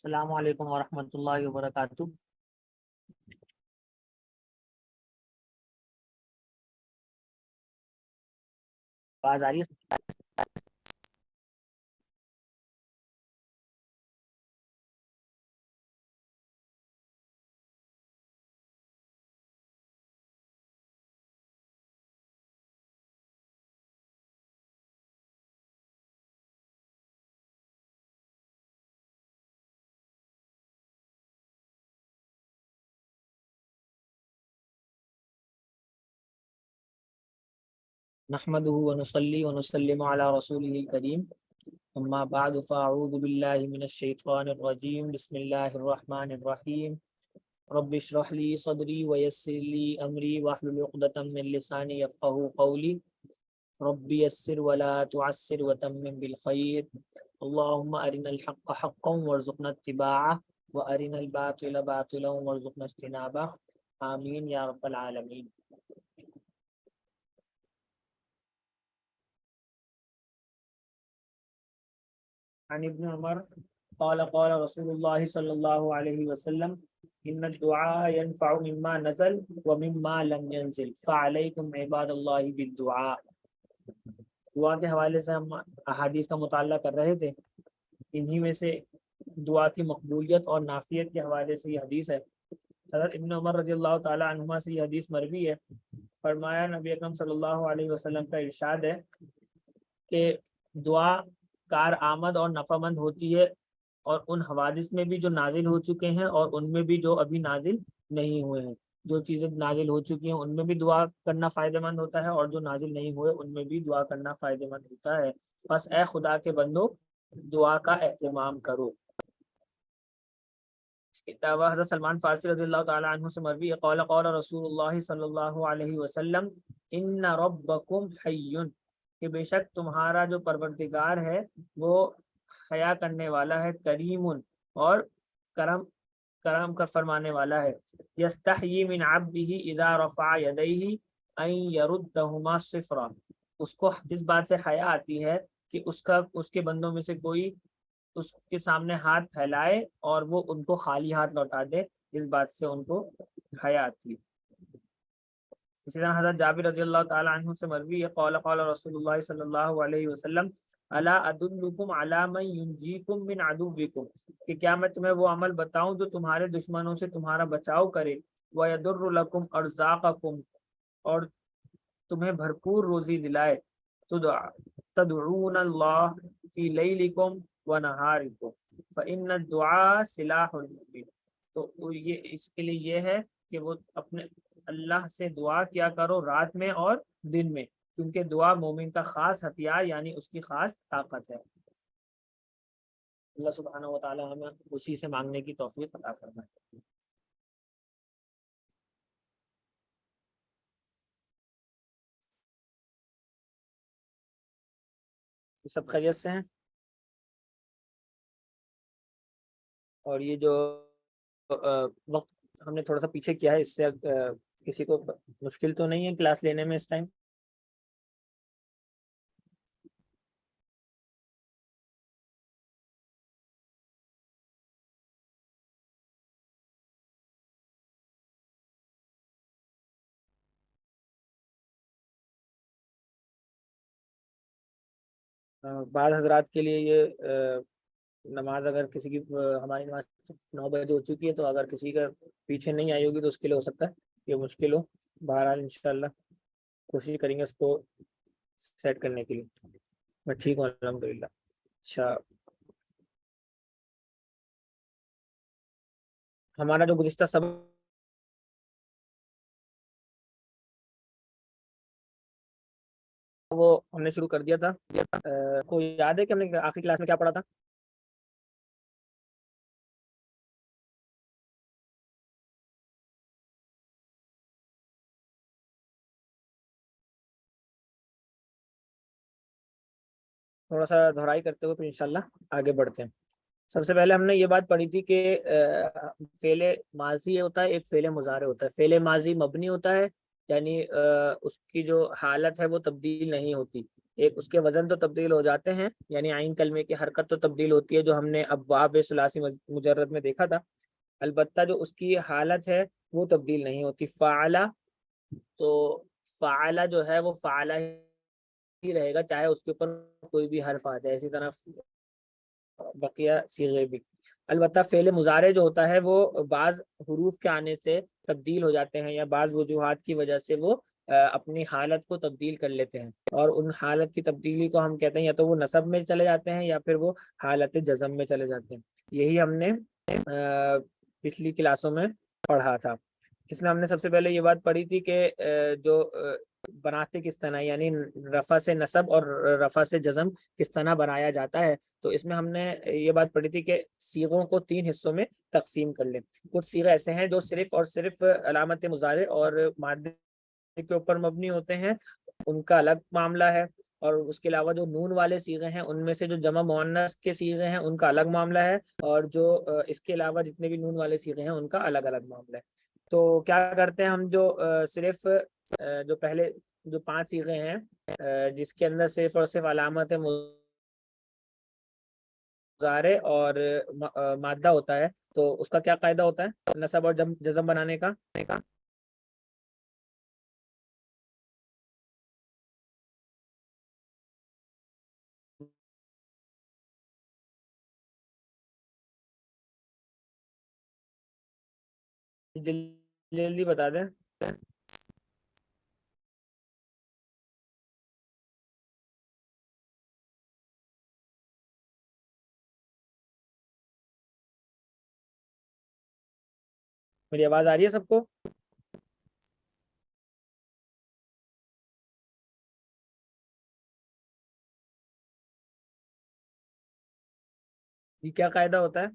السلام علیکم ورحمۃ اللہ وبرکاتہ۔ آواز آ رہی ہے؟ نحمده ونصلي ونسلم على رسوله الكريم، اما بعد فاعوذ بالله من الشيطان الرجيم، بسم الله الرحمن الرحيم، رب اشرح لي صدري ويسر لي امري واحلل عقدة من لساني يفقهوا قولي، رب يسر ولا تعسر وتمم بالخير، اللهم ارنا الحق حقا وارزقنا اتباعه وارنا الباطل باطلا وارزقنا اجتنابه، آمین یا رب العالمین۔ عن ابن عمر قال قال رسول الله صلى الله عليه وسلم ان الدعاء ينفع مما نزل ومما لم ينزل فعليكم عباد الله بالدعاء۔ دعا کے حوالے سے ہم احادیث کا مطالعہ کر رہے تھے، انہی میں سے دعا کی مقبولیت اور نافیت کے حوالے سے یہ حدیث ہے۔ حضرت ابن عمر رضی اللہ تعالی عنہما سے یہ حدیث مروی ہے، فرمایا نبی اکرم صلی اللہ علیہ وسلم کا ارشاد ہے کہ دعا کار آمد اور نفع مند ہوتی ہے، اور ان حوادث میں بھی جو نازل ہو چکے ہیں اور ان میں بھی جو ابھی نازل نہیں ہوئے ہیں۔ جو چیزیں نازل ہو چکی ہیں ان میں بھی دعا کرنا فائدہ مند ہوتا ہے، اور جو نازل نہیں ہوئے ان میں بھی دعا کرنا فائدہ مند ہوتا ہے۔ بس اے خدا کے بندو، دعا کا اہتمام کرو۔ اس کے علاوہ حضرت سلمان فارسی رضی اللہ تعالی عنہ سے مروی ہے، قال قال رسول اللہ صلی اللہ علیہ وسلم ان ربکم حی، کہ بے شک تمہارا جو پروردگار ہے وہ حیا کرنے والا ہے، کریم اور کرم کا فرمانے والا ہے، یستحیی من عبدہ اذا رفع یدیہ ان یردہما صفرا، اس کو اس بات سے حیا آتی ہے کہ اس کے بندوں میں سے کوئی اس کے سامنے ہاتھ پھیلائے اور وہ ان کو خالی ہاتھ لوٹا دے، اس بات سے ان کو حیا آتی ہے۔ اسی طرح حضرت جابر رضی اللہ تعالی عنہ سے مروی ہے، قال قال رسول اللہ صلی اللہ علیہ وسلم الا ادلکم علی من ینجیکم من عدوکم، کہ کیا میں تمہیں وہ عمل بتاؤں جو تمہارے دشمنوں سے تمہارا بچاؤ کرے، ویضر لکم ارزاقکم، اور تمہیں بھرپور روزی دلائے، تدعون اللہ فی لیلکم ونہارکم فإن الدعاء سلاح المؤمن، تو یہ اس کے لیے یہ ہے کہ وہ اپنے اللہ سے دعا کیا کرو رات میں اور دن میں، کیونکہ دعا مومن کا خاص ہتھیار یعنی اس کی خاص طاقت ہے۔ اللہ سبحانہ و تعالی ہمیں اسی سے مانگنے کی توفیق عطا فرمائے۔ سب خیریت سے ہیں؟ اور یہ جو وقت ہم نے تھوڑا سا پیچھے کیا ہے، اس سے کسی کو مشکل تو نہیں ہے کلاس لینے میں اس ٹائم؟ بعض حضرات کے لیے یہ نماز اگر کسی کی ہماری نماز 9 بجے ہو چکی ہے، تو اگر کسی کا پیچھے نہیں آئی ہوگی تو اس کے لیے ہو سکتا ہے یہ مشکل ہو۔ بہرحال انشاءاللہ کوشش کریں گے اس کو سیٹ کرنے کے لیے۔ میں ٹھیک ہوں الحمدللہ۔ اچھا، ہمارا جو گزشتہ سبق وہ ہم نے شروع کر دیا تھا، کو یاد ہے کہ ہم نے آخری کلاس میں کیا پڑھا تھا؟ تھوڑا سا دہرائی کرتے ہوئے پھر انشاءاللہ آگے بڑھتے ہیں۔ سب سے پہلے ہم نے یہ بات پڑھی تھی کہ فعل ماضی ہوتا ہے، ایک فعل مضارع ہوتا ہے۔ فعل ماضی مبنی ہوتا ہے، یعنی اس کی جو حالت ہے وہ تبدیل نہیں ہوتی، ایک اس کے وزن تو تبدیل ہو جاتے ہیں، یعنی عین کلمے کی حرکت تو تبدیل ہوتی ہے جو ہم نے ابواب ثلاثی مجرد میں دیکھا تھا، البتہ جو اس کی حالت ہے وہ تبدیل نہیں ہوتی۔ فعلا، تو فعلا جو ہے وہ فعلا ہی رہے گا، چاہے اس کے اوپر کوئی بھی حرف آ جائے، اسی طرح بقیہ صیغے بھی۔ البتہ فعل مضارع جو ہوتا ہے وہ بعض حروف کے آنے سے تبدیل ہو جاتے ہیں، یا بعض وجوہات کی وجہ سے وہ اپنی حالت کو تبدیل کر لیتے ہیں، اور ان حالت کی تبدیلی کو ہم کہتے ہیں یا تو وہ نصب میں چلے جاتے ہیں یا پھر وہ حالت جزم میں چلے جاتے ہیں۔ یہی ہم نے پچھلی کلاسوں میں پڑھا تھا۔ اس میں ہم نے سب سے پہلے یہ بات پڑھی تھی کہ جو بناتے کس طرح، یعنی رفع سے نصب اور رفع سے جزم کس طرح بنایا جاتا ہے، تو اس میں ہم نے یہ بات پڑھی تھی کہ صیغوں کو 3 حصوں میں تقسیم کر لیں۔ کچھ صیغے ایسے ہیں جو صرف اور صرف علامت مضارع اور مادے کے اوپر مبنی ہوتے ہیں، ان کا الگ معاملہ ہے، اور اس کے علاوہ جو نون والے صیغے ہیں ان میں سے جو جمع مؤنث کے صیغے ہیں ان کا الگ معاملہ ہے، اور جو اس کے علاوہ جتنے بھی نون والے صیغے ہیں ان کا الگ الگ معاملہ ہے۔ تو کیا کرتے ہیں ہم، جو صرف جو پہلے جو 5 صیغے ہیں جس کے اندر صرف اور صرف علامت مضارع اور مادہ ہوتا ہے، تو اس کا کیا قاعدہ ہوتا ہے نصب اور جزم بنانے کا؟ جلدی جلدی بتا دیں۔ میری آواز آ رہی ہے سب کو؟ یہ کیا قاعدہ ہوتا ہے؟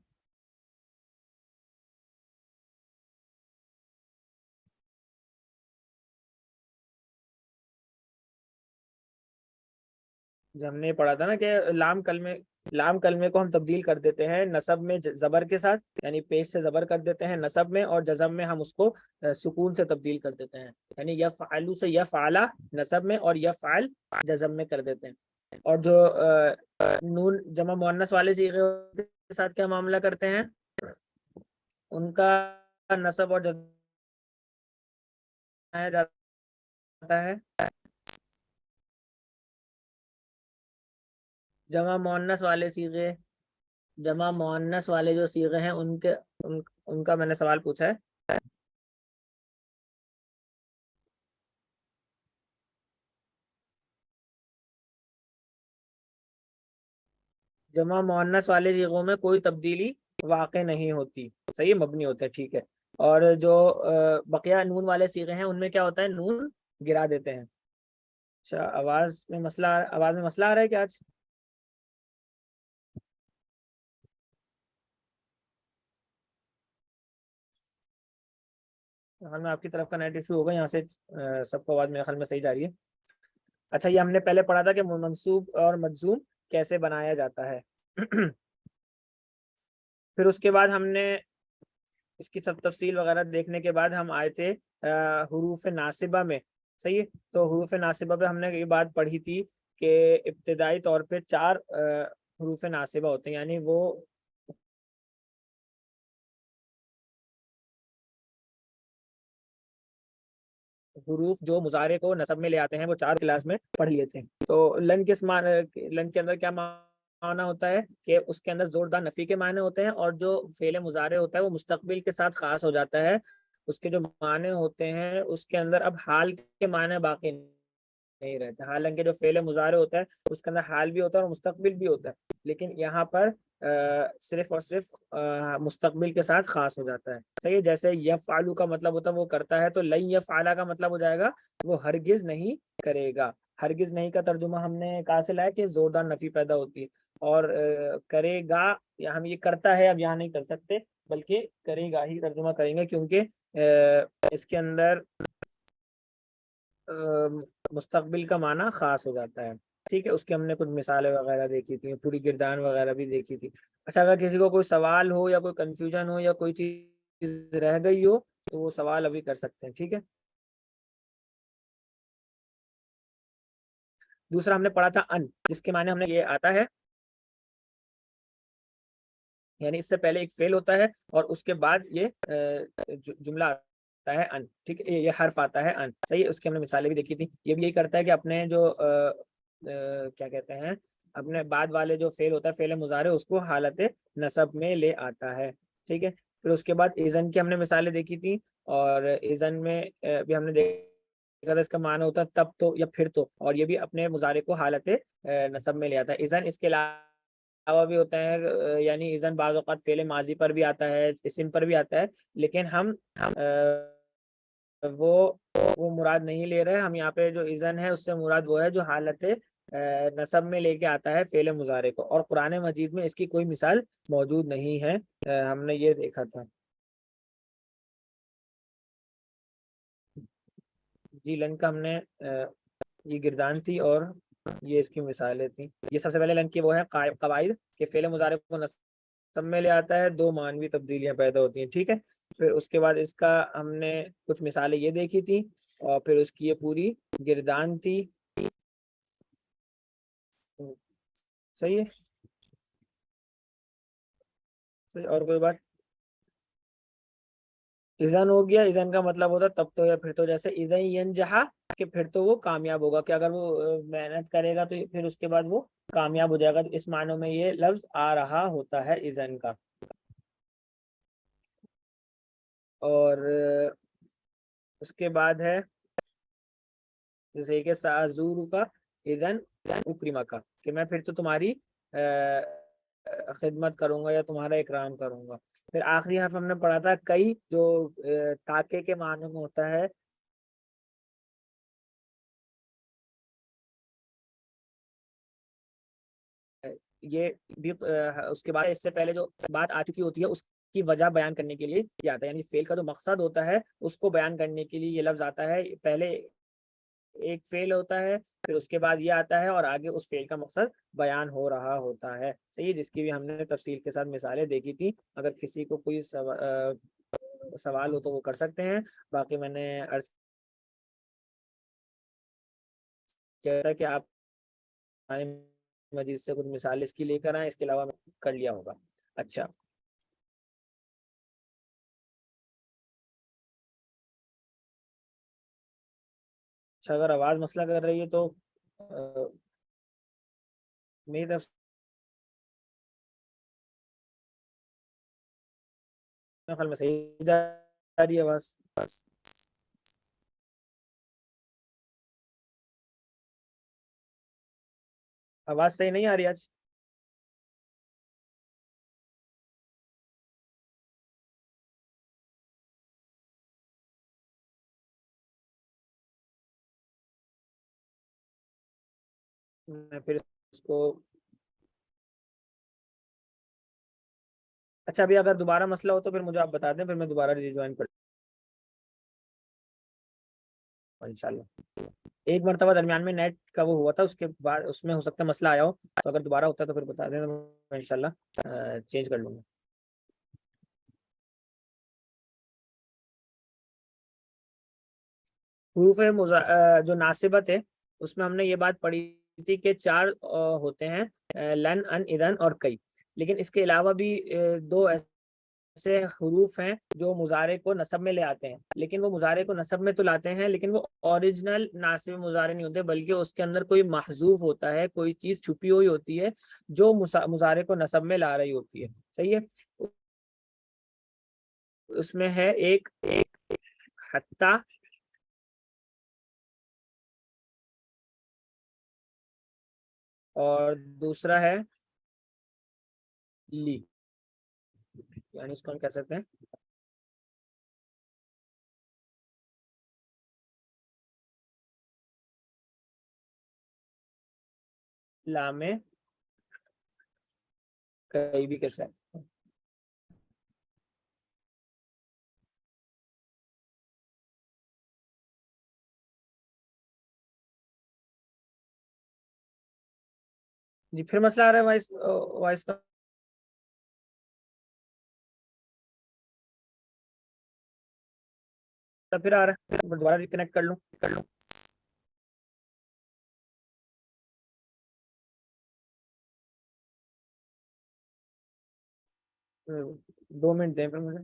جو ہم نے پڑھا تھا نا کہ لام کلمے کو ہم تبدیل کر دیتے ہیں نصب میں زبر کے ساتھ، یعنی پیش سے زبر کر دیتے ہیں نصب میں، اور جزم میں ہم اس کو سکون سے تبدیل کر دیتے ہیں، یعنی یفعلو سے یفعلا نصب میں اور یفعل جزم میں کر دیتے ہیں۔ اور جو نون جمع مؤنث والے صیغے کے ساتھ کیا معاملہ کرتے ہیں، ان کا نصب اور جزم بنایا جاتا ہے۔ جمع مؤنث والے صیغے، جمع مؤنث والے جو صیغے ہیں ان کا میں نے سوال پوچھا ہے۔ جمع مؤنث والے صیغوں میں کوئی تبدیلی واقع نہیں ہوتی، صحیح مبنی ہوتا ہے، ٹھیک ہے۔ اور جو بقیہ نون والے صیغے ہیں ان میں کیا ہوتا ہے، نون گرا دیتے ہیں۔ اچھا، آواز میں مسئلہ آ رہا ہے کیا آج؟ خیال میں آپ کی طرف کا نیٹ ایشو ہوگا، یہاں سے سب کو آواز میرے خیال میں صحیح جا رہی ہے۔ اچھا، یہ ہم نے پہلے پڑھا تھا کہ منصوب اور مجزوم کیسے بنایا جاتا ہے۔ پھر اس کے بعد ہم نے اس کی سب تفصیل وغیرہ دیکھنے کے بعد ہم آئے تھے حروف ناصبہ میں، صحیح ہے۔ تو حروف ناصبہ پہ ہم نے یہ بات پڑھی تھی کہ ابتدائی طور پہ 4 حروف ناصبہ ہوتے ہیں، یعنی وہ حروف جو مضارع کو نصب میں لے آتے ہیں وہ 4 کلاس میں پڑھ لیے تھے۔ تو لن کے اندر کیا معنی ہوتا ہے کہ اس کے اندر زوردار نفی کے معنی ہوتے ہیں، اور جو فعل مضارع ہوتا ہے وہ مستقبل کے ساتھ خاص ہو جاتا ہے، اس کے جو معنی ہوتے ہیں اس کے اندر اب حال کے معنی باقی نہیں رہتے، حالانکہ جو فعل مضارع ہوتا ہے اس کے اندر حال بھی ہوتا ہے اور مستقبل بھی ہوتا ہے، لیکن یہاں پر صرف اور صرف مستقبل کے ساتھ خاص ہو جاتا ہے، صحیح ہے۔ جیسے یفعلو کا مطلب ہوتا ہے وہ کرتا ہے، تو لن یفعلا کا مطلب ہو جائے گا وہ ہرگز نہیں کرے گا۔ ہرگز نہیں کا ترجمہ ہم نے کہاں سے لایا کہ زوردار نفی پیدا ہوتی ہے، اور کرے گا یا ہم یہ کرتا ہے اب یہاں نہیں کر سکتے، بلکہ کرے گا ہی ترجمہ کریں گے، کیونکہ اس کے اندر مستقبل کا معنی خاص ہو جاتا ہے، ٹھیک ہے۔ اس کی ہم نے کچھ مثالیں وغیرہ دیکھی تھی، پوری گردان وغیرہ بھی دیکھی تھی۔ اچھا، اگر کسی کو کوئی سوال ہو یا کوئی کنفیوژن ہو یا کوئی چیز رہ گئی ہو تو وہ سوال ابھی کر سکتے ہیں، ٹھیک ہے۔ دوسرا ہم نے پڑھا تھا ان، جس کے معنی ہم نے یہ آتا ہے، یعنی اس سے پہلے ایک فعل ہوتا ہے اور اس کے بعد یہ جملہ آتا ہے ان، ٹھیک ہے، یہ حرف آتا ہے ان، صحیح ہے۔ اس کی ہم نے مثالیں بھی دیکھی تھی، یہ بھی یہی کرتا ہے کہ اپنے جو کیا کہتے ہیں، اپنے بعد والے جو فعل ہوتا ہے فعل مضارع، اس کو حالت نصب میں لے آتا ہے، ٹھیک ہے۔ پھر اس کے بعد اذن کی ہم نے مثالیں دیکھی تھی، اور اذن میں بھی ہم نے دیکھا تھا اس کا معنی ہوتا ہے تب تو یا پھر تو، اور یہ بھی اپنے مضارع کو حالت نصب میں لے آتا ہے اذن۔ اس کے علاوہ بھی ہوتا ہے، یعنی اذن بعض اوقات فعل ماضی پر بھی آتا ہے، اسم پر بھی آتا ہے، لیکن ہم وہ وہ مراد نہیں لے رہے، ہم یہاں پہ جو اذن ہے اس سے مراد وہ ہے جو حالت نصب میں لے کے آتا ہے فعل مضارع کو، اور قرآن مجید میں اس کی کوئی مثال موجود نہیں ہے، ہم نے یہ دیکھا تھا۔ جی لن کا ہم نے یہ گردان تھی اور یہ اس کی مثالیں تھیں۔ یہ سب سے پہلے لن کی وہ ہے قواعد کہ فعل مضارع کو نصب میں لے آتا ہے، دو معنوی تبدیلیاں پیدا ہوتی ہیں، ٹھیک ہے۔ پھر اس کے بعد اس کا ہم نے کچھ مثالیں یہ دیکھی تھی، اور پھر اس کی یہ پوری گردان تھی، صحیح ہے، صحیح۔ اور کوئی بات؟ اذن ہو گیا، اذن کا مطلب ہوتا ہے تب تو یا پھر تو، جیسے اذن ینجحا کہ پھر تو وہ کامیاب ہوگا، کہ اگر وہ محنت کرے گا تو پھر اس کے بعد وہ کامیاب ہو جائے گا، تو اس معنوں میں یہ لفظ آ رہا ہوتا ہے اذن کا۔ اور اس کے بعد ہے جیسے کہ سازور کا اذن اکرمہ کا، کہ میں پھر تو تمہاری خدمت کروں گا یا تمہارا اکرام کروں گا۔ پھر آخری حرف ہم نے پڑھا تھا کئی، جو تاکے کے معنی میں ہوتا ہے، یہ بھی اس کے بعد اس سے پہلے جو بات آ چکی ہوتی ہے اس کی وجہ بیان کرنے کے لیے یہ آتا ہے، یعنی فعل کا جو مقصد ہوتا ہے اس کو بیان کرنے کے لیے یہ لفظ آتا ہے۔ پہلے ایک فعل ہوتا ہے، پھر اس کے بعد یہ آتا ہے، اور آگے اس فعل کا مقصد بیان ہو رہا ہوتا ہے، صحیح ہے، جس کی بھی ہم نے تفصیل کے ساتھ مثالیں دیکھی تھی۔ اگر کسی کو کوئی سوال ہو تو وہ کر سکتے ہیں، باقی میں نے عرض کیا تھا کہ آپ مجید سے کچھ مثال اس کی لے کر آئیں، اس کے علاوہ میں کر لیا ہوگا۔ اچھا اچھا، اگر آواز مسئلہ کر رہی ہے تو میری طرف سے خیال میں صحیح جا رہی ہے آواز۔ آواز صحیح نہیں آ رہی آج؟ میں پھر اس کو، اچھا ابھی اگر دوبارہ مسئلہ ہو تو پھر مجھے آپ بتا دیں، پھر میں دوبارہ ری جوائن کر ان شاء اللہ۔ ایک مرتبہ درمیان میں نیٹ کا وہ ہوا تھا، اس کے بعد اس میں ہو سکتا ہے مسئلہ آیا ہو، تو اگر دوبارہ ہوتا ہے تو پھر بتا دیں، تو میں انشاءاللہ چینج کر لوں گا۔ حروف جو ناصبت ہے اس میں ہم نے یہ بات پڑھی تھی کہ چار ہوتے ہیں، لن، ان، اذن اور کئی، لیکن اس کے علاوہ بھی دو ایسے حروف ہیں جو مضارع کو نصب میں لے آتے ہیں، لیکن وہ مضارع کو نصب میں تو لاتے ہیں لیکن وہ اوریجنل ناصب مضارع نہیں ہوتے، بلکہ اس کے اندر کوئی محذوف ہوتا ہے، کوئی چیز چھپی ہوئی ہوتی ہے جو مضارع کو نصب میں لا رہی ہوتی ہے، صحیح ہے۔ اس میں ہے ایک حتی، اور دوسرا ہے لی، یعنی اس کو ہم کہہ سکتے ہیں لام کئی بھی کہہ سکتے ہیں۔ جی پھر مسئلہ آ رہا ہے وائس وائس کا؟ پھر آ رہا ہے، میں دوبارہ ریکنیکٹ کر لوں؟ 2 منٹ دیں پھر مجھے.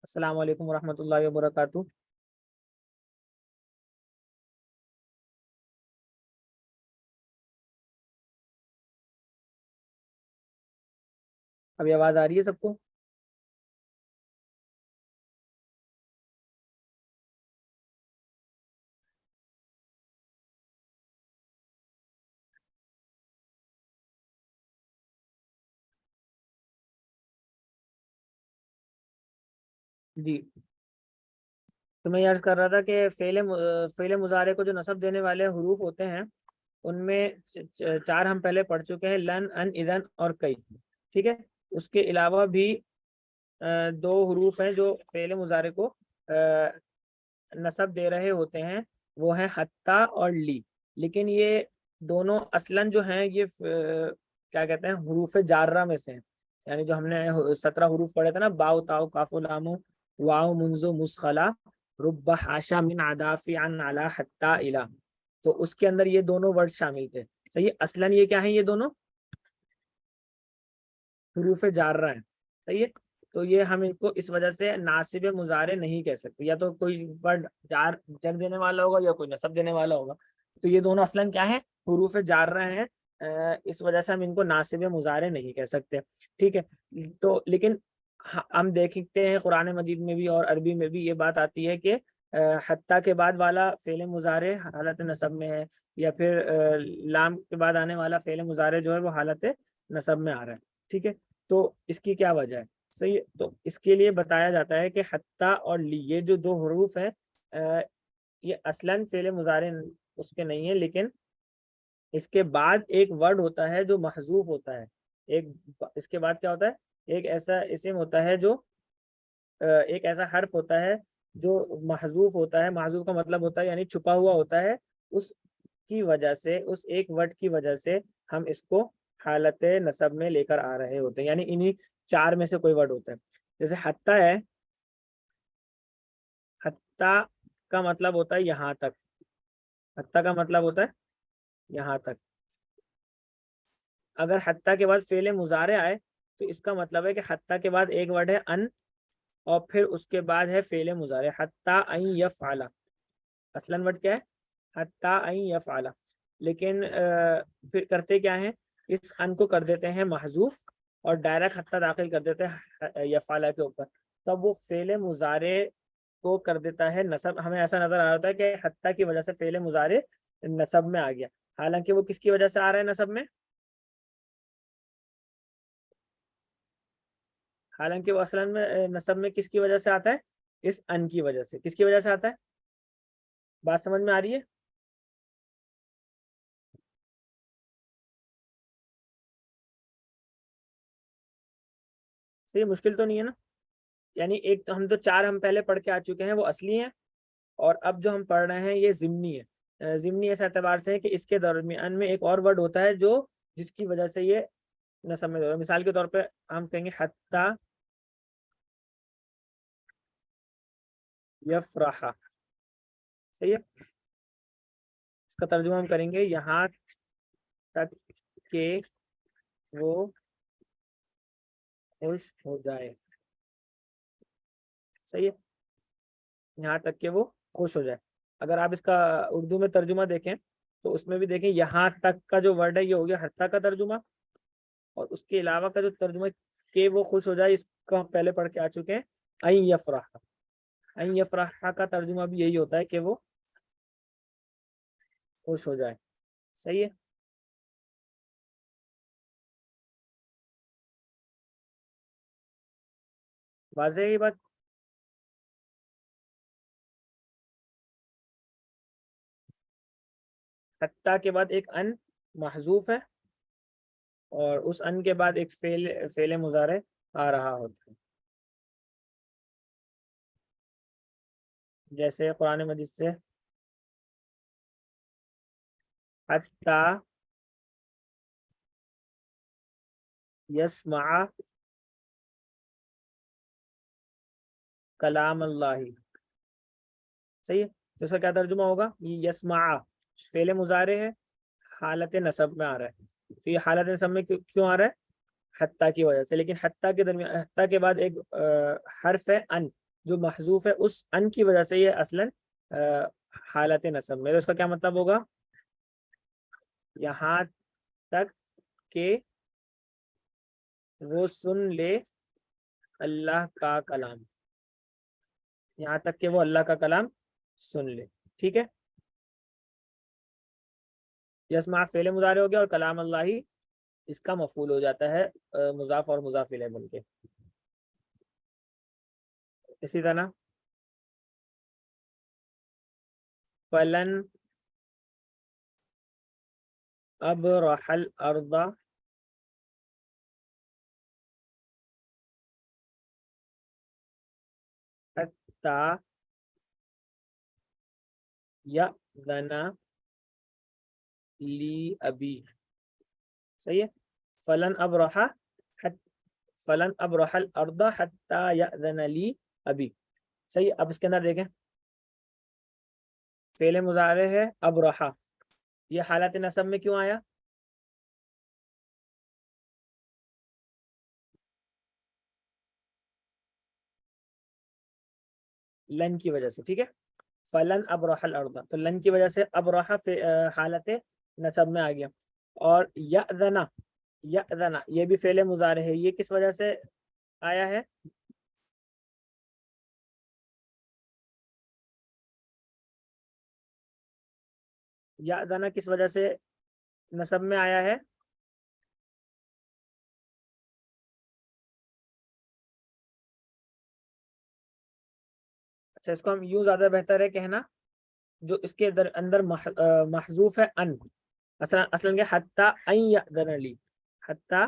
السلام علیکم ورحمۃ اللہ وبرکاتہ. ابھی آواز آ رہی ہے سب کو؟ جی، تو میں یہ عرض کر رہا تھا کہ فعل مضارع کو جو نصب دینے والے حروف ہوتے ہیں ان میں چار ہم پہلے پڑھ چکے ہیں، لن، ان، اذن اور کئی، ٹھیک ہے. اس کے علاوہ بھی دو حروف ہیں جو فعل مضارع کو نصب دے رہے ہوتے ہیں، وہ ہیں حتی اور لی. لیکن یہ دونوں اصلاً جو ہیں یہ کیا کہتے ہیں، حروف جارہ میں سے ہیں. یعنی جو ہم نے 17 حروف پڑھے تھے نا، باؤ تاؤ کاف لام واؤ منزو مسخلا رب حاشا من عدافی عن علا حتی الا، تو اس کے اندر یہ دونوں ورڈ شامل تھے. صحیح ہے. اصلاً یہ کیا ہیں، یہ دونوں حروف جارہ ہیں. صحیح ہے. تو یہ ہم ان کو اس وجہ سے ناصب مضارع نہیں کہہ سکتے، یا تو کوئی ورڈ جر دینے والا ہوگا یا کوئی نصب دینے والا ہوگا. تو یہ دونوں اصلاً کیا ہیں، حروف جارہ ہیں. اس وجہ سے ہم ان کو ناصب مضارع نہیں کہہ سکتے. ٹھیک ہے. تو لیکن ہم دیکھتے ہیں قرآن مجید میں بھی اور عربی میں بھی یہ بات آتی ہے کہ حتیٰ کے بعد والا فعل مضارع حالت نصب میں ہے، یا پھر لام کے بعد آنے والا فعل مضارع جو ہے وہ حالت نصب میں آ رہا ہے. ٹھیک ہے. تو اس کی کیا وجہ ہے؟ صحیح ہے. تو اس کے لیے بتایا جاتا ہے کہ حتیٰ اور لی یہ جو دو حروف ہیں یہ اصلاً فعل مضارع اس کے نہیں ہے، لیکن اس کے بعد ایک ورڈ ہوتا ہے جو محذوف ہوتا ہے. ایک اس کے بعد کیا ہوتا ہے، ایک ایسا اسم ہوتا ہے جو ایک ایسا حرف ہوتا ہے جو محذوف ہوتا ہے. محذوف کا مطلب ہوتا ہے یعنی چھپا ہوا ہوتا ہے. اس کی وجہ سے، اس ایک ورڈ کی وجہ سے ہم اس کو حالت نصب میں لے کر آ رہے ہوتے ہیں. یعنی انہی چار میں سے کوئی ورڈ ہوتا ہے. جیسے حتیٰ ہے، حتیٰ کا مطلب ہوتا ہے یہاں تک. حتیٰ کا مطلب ہوتا ہے یہاں تک. اگر حتیٰ کے بعد فعل مضارع آئے تو اس کا مطلب ہے کہ حتیٰ کے بعد ایک ورڈ ہے ان، اور پھر اس کے بعد ہے فعل مضارع حتیٰ ان یفعل. اصلاً ورڈ کیا ہے، حتیٰ ان یفعل. لیکن پھر کرتے کیا ہیں، اس ان کو کر دیتے ہیں محذوف اور ڈائریکٹ حتیٰ داخل کر دیتے ہیں یفعل کے اوپر. تب وہ فعل مضارع کو کر دیتا ہے نصب. ہمیں ایسا نظر آ رہا ہوتا ہے کہ حتیٰ کی وجہ سے فعل مضارع نصب میں آ گیا، حالانکہ وہ کس کی وجہ سے آ رہا ہے نصب میں، حالانکہ وہ اصلاً میں نصب میں کس کی وجہ سے آتا ہے، اس ان کی وجہ سے. کس کی وجہ سے آتا ہے، بات سمجھ میں آ رہی ہے؟ تو یہ مشکل تو نہیں ہے نا. یعنی ایک تو ہم تو چار ہم پہلے پڑھ کے آ چکے ہیں وہ اصلی ہیں، اور اب جو ہم پڑھ رہے ہیں یہ ضمنی ہے. ضمنی اس اعتبار سے ہے کہ اس کے درمیان میں ایک اور ورڈ ہوتا ہے جو جس کی وجہ سے یہ نصب میں ہوتا ہے. مثال کے طور پہ ہم کہیں گے حتیٰ یفرح. صحیح ہے. اس کا ترجمہ ہم کریں گے یہاں تک کہ وہ خوش ہو جائے. صحیح ہے. یہاں تک کہ وہ خوش ہو جائے. اگر آپ اس کا اردو میں ترجمہ دیکھیں تو اس میں بھی دیکھیں یہاں تک کا جو ورڈ ہے یہ ہو گیا حتیٰ کا ترجمہ، اور اس کے علاوہ کا جو ترجمہ کہ وہ خوش ہو جائے اس کو ہم پہلے پڑھ کے آ چکے ہیں این یفرح. این یفرح کا ترجمہ بھی یہی ہوتا ہے کہ وہ خوش ہو جائے. صحیح ہے. واضح ہے یہ بات. حتیٰ کے بعد ایک ان محذوف ہے، اور اس ان کے بعد ایک فعل مضارع آ رہا ہوتا ہے. جیسے قرآن مجید سے حتیٰ یسمع کلام اللہ. صحیح ہے. تو اس کا کیا ترجمہ ہوگا، یہ یسمع فعل مضارع ہے، حالت نصب میں آ رہا ہے. تو یہ حالت نصب میں کیوں آ رہا ہے، حتیٰ کی وجہ سے. لیکن حتیٰ کے درمیان، حتیٰ کے بعد ایک حرف ہے ان جو محذوف ہے، اس ان کی وجہ سے یہ اصلاً حالت نصب میں. تو اس کا کیا مطلب ہوگا، یہاں تک کہ وہ سن لے اللہ کا کلام. یہاں تک کہ وہ اللہ کا کلام سن لے. ٹھیک ہے. یسمع فعل مضارع ہو گیا، اور کلام اللہ اس کا مفعول ہو جاتا ہے مضاف اور مضاف الیہ بن کے. اسی طرح فلن ابرح الارض حتی یأذن لی ابی. صحیح ہے. فلن ابرح فلن ابرح الارض حتی یأذن لی ابی. صحیح. اب اس کے اندر دیکھیں فعل مضارع ہے ابرحا، یہ حالت نصب میں کیوں آیا؟ لن کی وجہ سے. ٹھیک ہے. فلن ابرح الارض، تو لن کی وجہ سے ابرحا حالت نصب میں آ گیا. اور یأذن، یأذن یہ بھی فعل مضارع ہے، یہ کس وجہ سے آیا ہے؟ یأذن کس وجہ سے نصب میں آیا ہے؟ اچھا، اس کو ہم یوں زیادہ بہتر ہے کہنا، جو اس کے اندر محذوف ہے ان. اصلا کہ حتی ان یأذن لی، حتی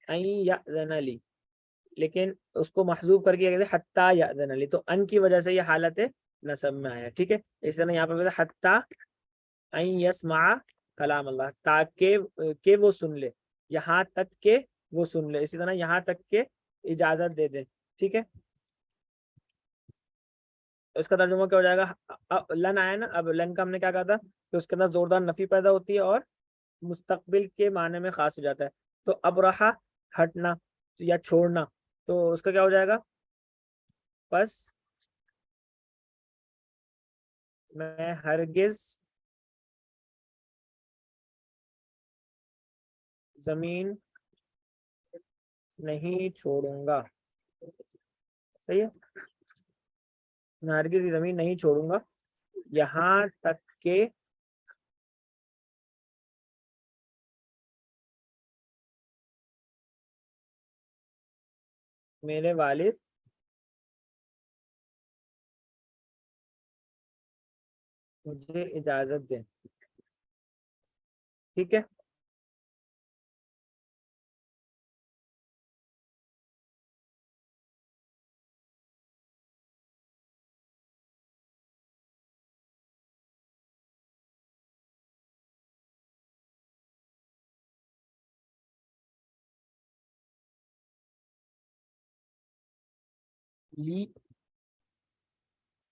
ان یأذن لی، لیکن اس کو محذوف کر کے کہتے ہیں حتی یأذن لی، تو ان کی وجہ سے یہ حالت نصب میں آیا. ٹھیک ہے. اس طرح یہاں پہ حتی ان یسمع کلام اللہ، تاکہ کہ وہ سن لے، یہاں تک کہ وہ سن لے. اسی طرح یہاں تک کہ اجازت دے دے. ٹھیک ہے. اس کا ترجمہ کیا ہو جائے گا؟ لن آیا نا، اب لن کا ہم نے کیا کہا تھا کہ اس کے اندر زوردار نفی پیدا ہوتی ہے اور مستقبل کے معنی میں خاص ہو جاتا ہے. تو اب رہا ہٹنا یا چھوڑنا، تو اس کا کیا ہو جائے گا؟ بس میں ہرگز زمین نہیں چھوڑوں گا. صحیح ہے. میں ہرگز یہ زمین نہیں چھوڑوں گا یہاں تک کہ میرے والد مجھے اجازت دیں. ٹھیک ہے. لی،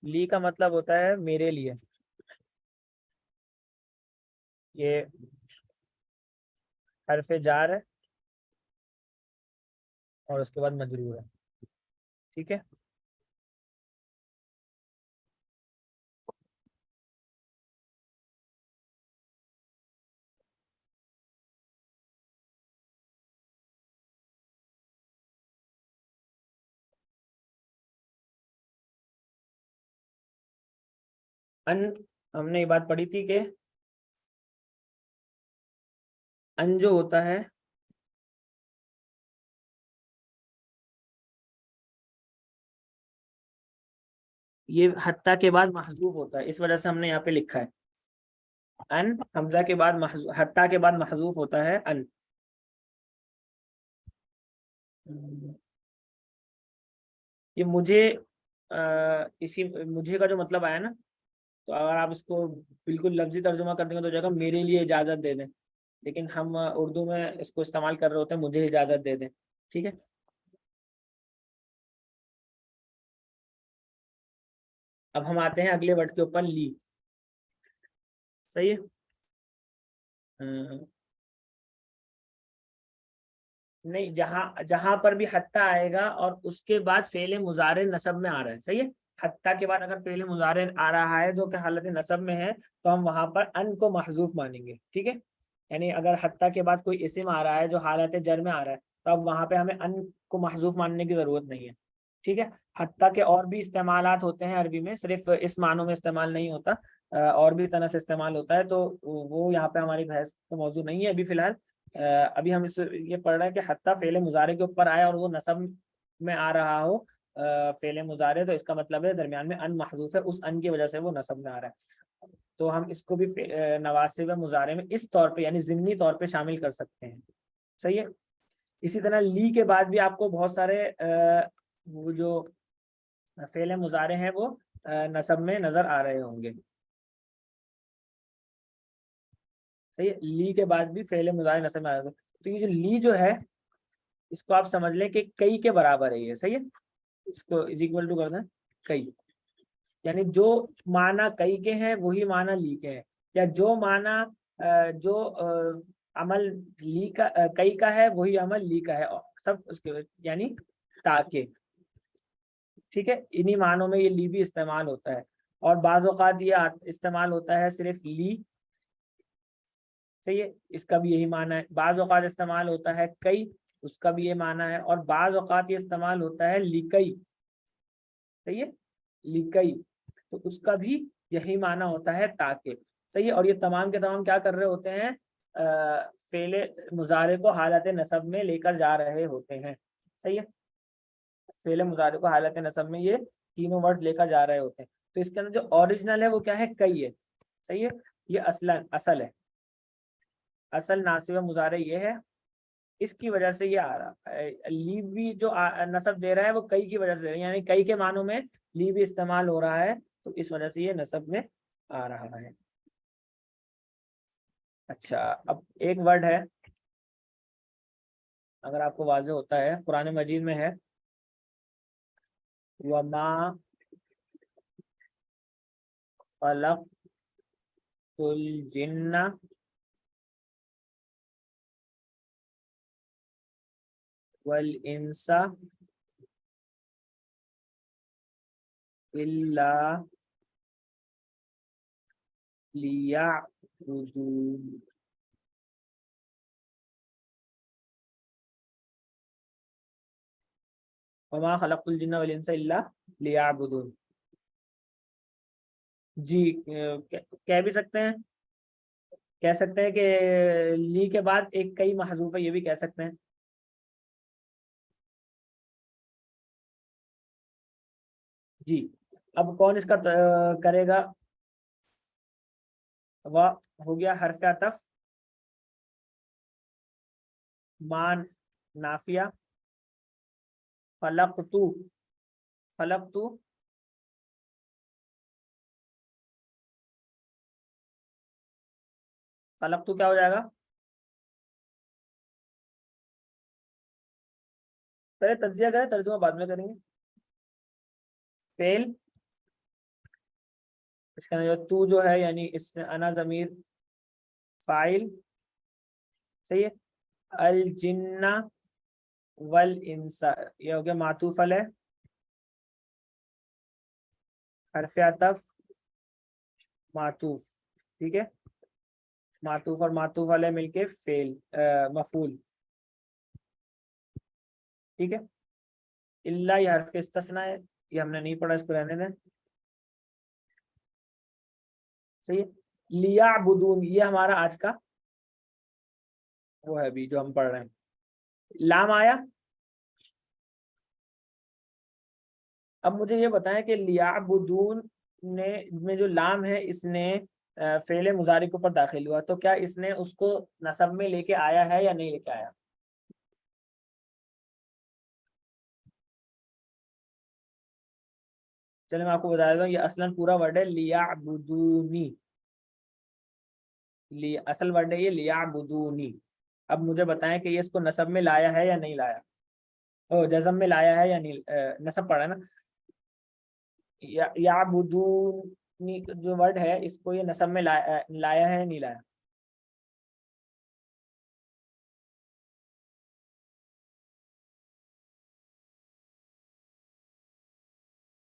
لی کا مطلب ہوتا ہے میرے لیے. یہ حرف جار ہے اور اس کے بعد مجرور ہے. ٹھیک ہے. ان، ہم نے یہ بات پڑھی تھی کہ ان جو ہوتا ہے یہ حتیٰ کے بعد محذوف ہوتا ہے، اس وجہ سے ہم نے یہاں پہ لکھا ہے ان. حمزہ کے بعد حتیٰ کے بعد محذوف ہوتا ہے ان. یہ مجھے اسی مجھے کا جو مطلب آیا نا، تو اگر آپ اس کو بالکل لفظی ترجمہ کر دیں گے تو جگہ میرے لیے اجازت دے دیں، لیکن ہم اردو میں اس کو استعمال کر رہے ہوتے ہیں مجھے اجازت دے دیں. ٹھیک ہے. اب ہم آتے ہیں اگلے ورڈ کے اوپر، لی. صحیح ہے. نہیں، جہاں جہاں پر بھی حتیٰ آئے گا اور اس کے بعد فعل مضارع نصب میں آ رہا ہے. صحیح ہے. حتیٰ کے بعد اگر فعل مضارع آ رہا ہے جو کہ حالت نصب میں ہے تو ہم وہاں پر ان کو محذوف مانیں گے. ٹھیک ہے. یعنی اگر حتیٰ کے بعد کوئی اسم آ رہا ہے جو حالت جر میں آ رہا ہے تو اب وہاں پہ ہمیں ان کو محذوف ماننے کی ضرورت نہیں ہے. ٹھیک ہے. حتیٰ کے اور بھی استعمالات ہوتے ہیں عربی میں، صرف اس معنوں میں استعمال نہیں ہوتا، اور بھی طرح سے استعمال ہوتا ہے، تو وہ یہاں پہ ہماری بحث کا موضوع نہیں ہے ابھی فی الحال. ابھی ہم یہ پڑھ رہے ہیں کہ حتیٰ فعل مضارع کے اوپر آئے اور وہ نصب میں آ رہا ہو فعل مضارع، تو اس کا مطلب ہے درمیان میں ان محذوف ہے، اس ان کی وجہ سے وہ نصب میں آ رہا ہے، تو ہم اس کو بھی نواسب مضارع میں اس طور پہ یعنی ضمنی طور پہ شامل کر سکتے ہیں. صحیح ہے. اسی طرح لی کے بعد بھی آپ کو بہت سارے وہ جو فعل مضارع ہیں وہ نصب میں نظر آ رہے ہوں گے. صحیح ہے. لی کے بعد بھی فعل مضارع نصب میں آ رہے ہوں گے. تو یہ جو لی جو ہے اس کو آپ سمجھ لیں کہ کئی کے برابر ہے یہ. صحیح ہے. اس کو از اکول ٹو کر دیں کئی، یعنی جو معنی کئی کے ہیں وہی معنی لی کے ہیں، یا جو معنی جو عمل لی کا کئی کا ہے وہی عمل لی کا ہے، سب اس کے یعنی تاکہ. ٹھیک ہے. انہی معنوں میں یہ لی بھی استعمال ہوتا ہے، اور بعض اوقات یہ استعمال ہوتا ہے صرف لی. صحیح ہے. اس کا بھی یہی معنی ہے. بعض اوقات استعمال ہوتا ہے کئی، اس کا بھی یہ معنی ہے، اور بعض اوقات یہ استعمال ہوتا ہے لیکئی. صحیح ہے. لیکئی، تو اس کا بھی یہی معنی ہوتا ہے تاکہ. صحیح ہے. اور یہ تمام کے تمام کیا کر رہے ہوتے ہیں؟ فعل مضارع کو حالت نصب میں لے کر جا رہے ہوتے ہیں. صحیح ہے. فعل مضارع کو حالت نصب میں یہ تینوں ورڈ لے کر جا رہے ہوتے ہیں. تو اس کے اندر جو اوریجنل ہے وہ کیا ہے؟ کئی ہے. صحیح ہے. یہ اصل ہے، اصل ناصب مضارع یہ ہے، اس کی وجہ سے یہ آ رہا ہے. لی بھی جو نصب دے رہا ہے وہ کئی کی وجہ سے دے رہا ہے، یعنی کئی کے معنوں میں لی بھی استعمال ہو رہا ہے، تو اس وجہ سے یہ نصب میں آ رہا ہے. اچھا، اب ایک ورڈ ہے، اگر آپ کو واضح ہوتا ہے، قرآن مجید میں ہے وَمَا خَلَقْتُ الْجِنَّ وَالْإِنسَ إِلَّا لِيَعْبُدُونِ. وَمَا خَلَقْتُ الْجِنَّ وَالْإِنسَ إِلَّا لِيَعْبُدُونِ. جی کہہ بھی سکتے ہیں، کہہ سکتے ہیں کہ لی کے بعد ایک کئی محذوف ہے، یہ بھی کہہ سکتے ہیں. جی اب کون اس کا کرے گا؟ وہ ہو گیا حرف عطف، مان نافیہ، خلقتو، خلقتو خلقتو کیا ہو جائے گا؟ پہلے تجزیہ کریں، ترجمہ بعد میں کریں گے. فعل، اس کا جو تو جو ہے یعنی اس سے انا ضمیر فاعل. صحیح ہے. الجنہ والانس یہ ہو گیا معطوف علیہ، حرف عطف معطوف. ٹھیک ہے. معطوف اور معطوف علیہ مل کے فعل مفعول. ٹھیک ہے. اللہ یہ حرف استثناء ہے، یہ ہم نے نہیں پڑھا، اس کو رہنے دیں. صحیح ہے. لیعبدون یہ ہمارا آج کا وہ ہے بھی جو ہم پڑھ رہے ہیں. لام آیا. اب مجھے یہ بتائیں کہ لیعبدون نے میں جو لام ہے اس نے فعل مضارع کے اوپر داخل ہوا، تو کیا اس نے اس کو نصب میں لے کے آیا ہے یا نہیں لے کے آیا؟ چلے میں آپ کو بتا دیتا ہوں، یہ اصلاً پورا ورڈ ہے لیعبدونی. اصل ورڈ ہے یہ لیعبدونی. اب مجھے بتائیں کہ یہ اس کو نصب میں لایا ہے یا نہیں لایا؟ او جزم میں لایا ہے یا نہیں؟ نصب پڑھا ہے نا. یعبدونی جو ورڈ ہے اس کو یہ نصب میں لایا ہے یا نہیں لایا؟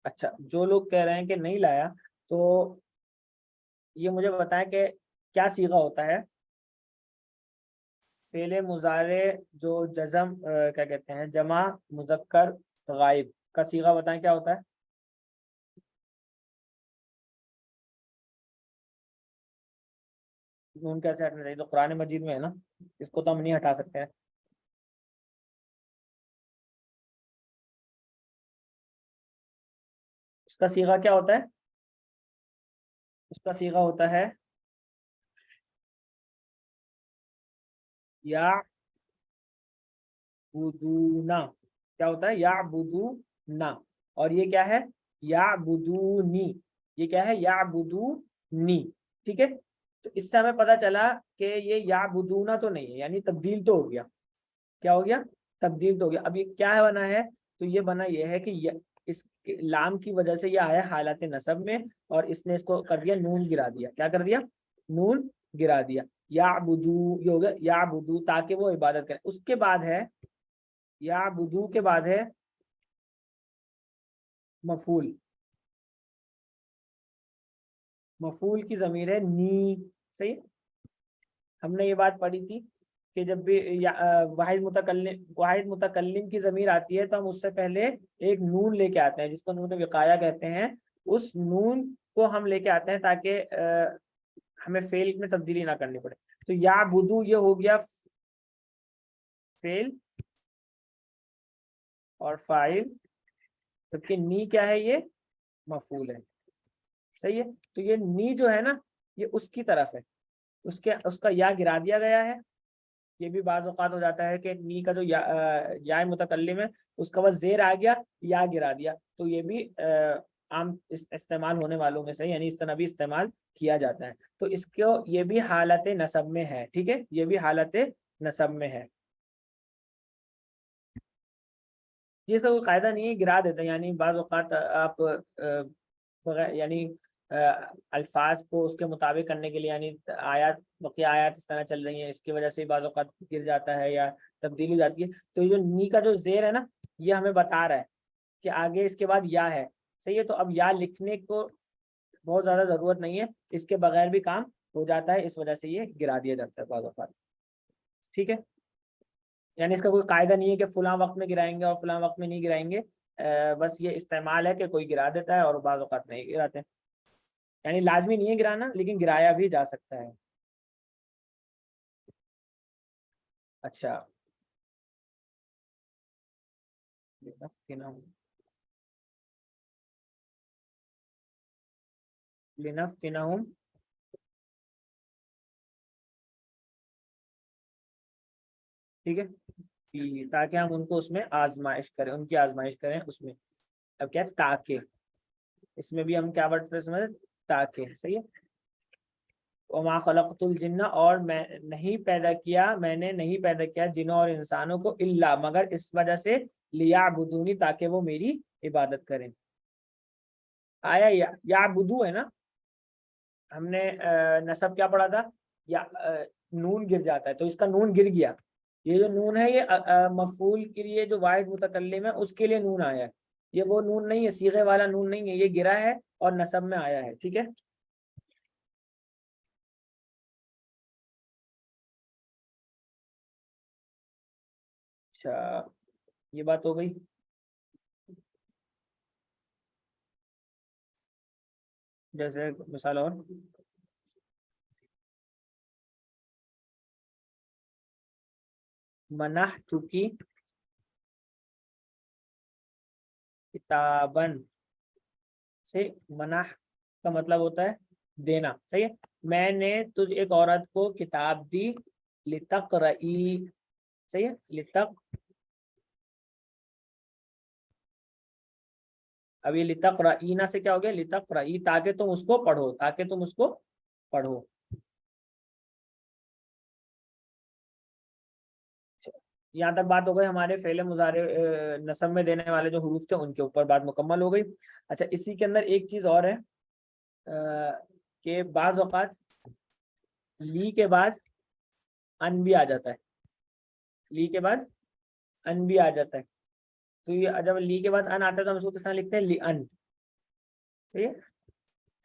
اچھا، جو لوگ کہہ رہے ہیں کہ نہیں لایا، تو یہ مجھے بتائیں کہ کیا صیغہ ہوتا ہے فعل مضارع جو جزم کیا کہتے ہیں جمع مذکر غائب کا صیغہ بتائیں کیا ہوتا ہے؟ نون کیسے ہٹنا چاہیے؟ تو قرآن مجید میں ہے نا، اس کو تو ہم نہیں ہٹا سکتے ہیں. اس کا صیغہ کیا ہوتا ہے؟ اس کا صیغہ ہوتا ہے یا بدونا. کیا ہوتا ہے؟ یا بدونا. اور یہ کیا ہے؟ یا بدونی. یہ کیا ہے؟ یا بدونی. ٹھیک ہے. تو اس سے ہمیں پتا چلا کہ یہ یا بدونا تو نہیں ہے، یعنی تبدیل تو ہو گیا. کیا ہو گیا؟ تبدیل تو ہو گیا. اب یہ کیا بنا ہے؟ تو یہ بنا یہ ہے کہ اس لام کی وجہ سے یہ آیا حالت نصب میں، اور اس نے اس کو کر دیا نون گرا دیا. کیا کر دیا؟ نون گرا دیا. یا بدو یہ ہو گیا یا بدو، تاکہ وہ عبادت کرے. اس کے بعد ہے یا بدو کے بعد ہے مفعول. مفعول کی ضمیر ہے نی. صحیح. ہم نے یہ بات پڑھی تھی کہ جب بھی واحد متکلم کی ضمیر آتی ہے تو ہم اس سے پہلے ایک نون لے کے آتے ہیں، جس کو نون وقایا کہتے ہیں. اس نون کو ہم لے کے آتے ہیں تاکہ ہمیں فعل میں تبدیلی نہ کرنی پڑے. تو یا بدو یہ ہو گیا فعل اور فاعل، جبکہ نی کیا ہے؟ یہ مفعول ہے. صحیح ہے. تو یہ نی جو ہے نا، یہ اس کی طرف ہے. اس کا یا گرا دیا گیا ہے. یہ بھی بعض اوقات ہو جاتا ہے کہ نی کا جو یا متکلم ہے اس کا بس زیر آ گیا، یا گرا دیا. تو یہ بھی عام استعمال ہونے والوں میں سے، یعنی اس طرح بھی استعمال کیا جاتا ہے. تو اس کو یہ بھی حالت نصب میں ہے. ٹھیک ہے. یہ بھی حالت نصب میں ہے. اس کا کوئی قاعدہ نہیں ہے، گرا دیتے ہیں. یعنی بعض اوقات آپ یعنی الفاظ کو اس کے مطابق کرنے کے لیے، یعنی بقیہ آیات اس طرح چل رہی ہیں، اس کی وجہ سے بعض اوقات گر جاتا ہے یا تبدیلی ہو جاتی ہے. تو یہ جو نی کا جو زیر ہے نا، یہ ہمیں بتا رہا ہے کہ آگے اس کے بعد یا ہے. صحیح ہے. تو اب یا لکھنے کو بہت زیادہ ضرورت نہیں ہے، اس کے بغیر بھی کام ہو جاتا ہے. اس وجہ سے یہ گرا دیا جاتا ہے بعض اوقات. ٹھیک ہے. یعنی اس کا کوئی قاعدہ نہیں ہے کہ فلاں وقت میں گرائیں گے اور فلاں وقت میں نہیں گرائیں گے. بس یہ استعمال ہے کہ کوئی گرا دیتا ہے اور بعض اوقات نہیں گراتے. یعنی لازمی نہیں ہے گرانا، لیکن گرایا بھی جا سکتا ہے. اچھا. لنفتنہم. ٹھیک ہے. تاکہ ہم ان کو اس میں آزمائش کریں، ان کی آزمائش کریں اس میں. اب کیا ہے؟ تاکہ. اس میں بھی ہم کیا بڑھتے سمجھ؟ تاکہ. صحیح ہے. وما خلقت الجن، اور میں نے نہیں پیدا کیا جنوں اور انسانوں کو الا مگر اس وجہ سے لیعبدونی، تاکہ وہ میری عبادت کریں. آیا یا بدو ہے نا. ہم نے نصب کیا پڑھا تھا؟ یا نون گر جاتا ہے، تو اس کا نون گر گیا. یہ جو نون ہے یہ مفعول کے لیے جو واحد متکلم ہے اس کے لیے نون آیا ہے. یہ وہ نون نہیں ہے، صیغے والا نون نہیں ہے، یہ گرا ہے اور نصب میں آیا ہے. ٹھیک ہے. اچھا، یہ بات ہو گئی. جیسے مثال اور منحت کی کتابن سے، منح کا مطلب ہوتا ہے دینا. صحیح ہے. میں نے تجھ ایک عورت کو کتاب دی لتقرئی. صحیح ہے. اب یہ لتقرئینا سے کیا ہو گیا؟ لتقرئی، تاکہ تم اس کو پڑھو، تاکہ تم اس کو پڑھو. یہاں تک بات ہو گئی ہمارے فعل مضارع نصب میں دینے والے جو حروف تھے ان کے اوپر بات مکمل ہو گئی. اچھا، اسی کے اندر ایک چیز اور ہے کہ بعض اوقات لی کے بعد ان بھی آ جاتا ہے. لی کے بعد ان بھی آ جاتا ہے. تو یہ جب لی کے بعد ان آتا ہے تو ہم اس کو کس طرح لکھتے ہیں؟ لی ان. ٹھیک ہے.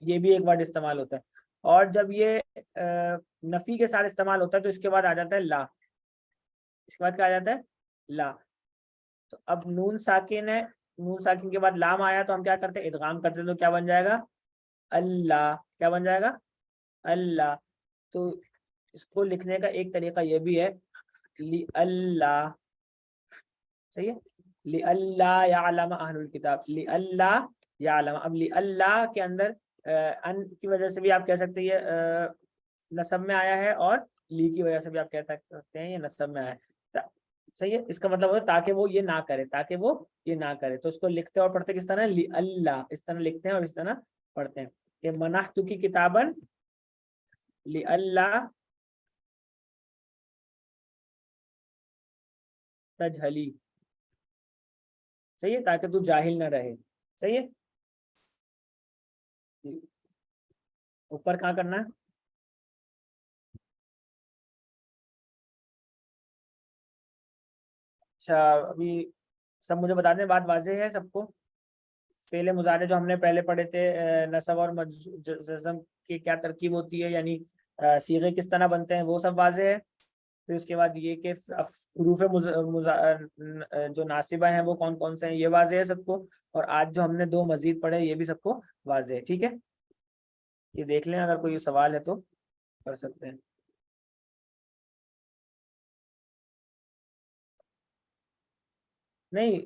یہ بھی ایک ورڈ استعمال ہوتا ہے. اور جب یہ نفی کے ساتھ استعمال ہوتا ہے تو اس کے بعد آ جاتا ہے لا. اس کے بعد کیا آ جاتا ہے؟ لا. تو اب نون ساکن ہے، نون ساکن کے بعد لام آیا تو ہم کیا کرتے ہیں؟ ادغام کرتے ہیں. تو کیا بن جائے گا؟ اللہ. کیا بن جائے گا؟ اللہ. تو اس کو لکھنے کا ایک طریقہ یہ بھی ہے لی اللہ. صحیح ہے. لی اللہ یعلم اہل الکتاب، لی اللہ یعلم. اب لی اللہ کے اندر ان کی وجہ سے بھی آپ کہہ سکتے ہیں یہ نسب میں آیا ہے، اور لی کی وجہ سے بھی آپ کہہ سکتے ہیں یہ نسب میں آیا ہے. صحیح ہے. اس کا مطلب ہوتا ہے تاکہ وہ یہ نہ کرے، تاکہ وہ یہ نہ کرے. تو اس کو لکھتے اور پڑھتے کس طرح؟ لی اللہ، اس طرح لکھتے ہیں اور اس طرح پڑھتے ہیں کہ منحت کی کتابن لی اللہ تجہلی. صحیح ہے، تاکہ تو جاہل نہ رہے. صحیح ہے. اوپر کہاں کرنا ہے؟ اچھا ابھی سب مجھے بتا دیں، بات واضح ہے سب کو؟ فعل مضارع جو ہم نے پہلے پڑھے تھے نصب اور جزم کی کیا ترکیب ہوتی ہے، یعنی صیغے کس طرح بنتے ہیں، وہ سب واضح ہے. پھر اس کے بعد یہ کہ حروف جو ناصبہ ہیں وہ کون کون سے ہیں، یہ واضح ہے سب کو. اور آج جو ہم نے دو مزید پڑھے یہ بھی سب کو واضح ہے. ٹھیک ہے، یہ دیکھ لیں، اگر کوئی سوال ہے تو کر سکتے ہیں. نہیں،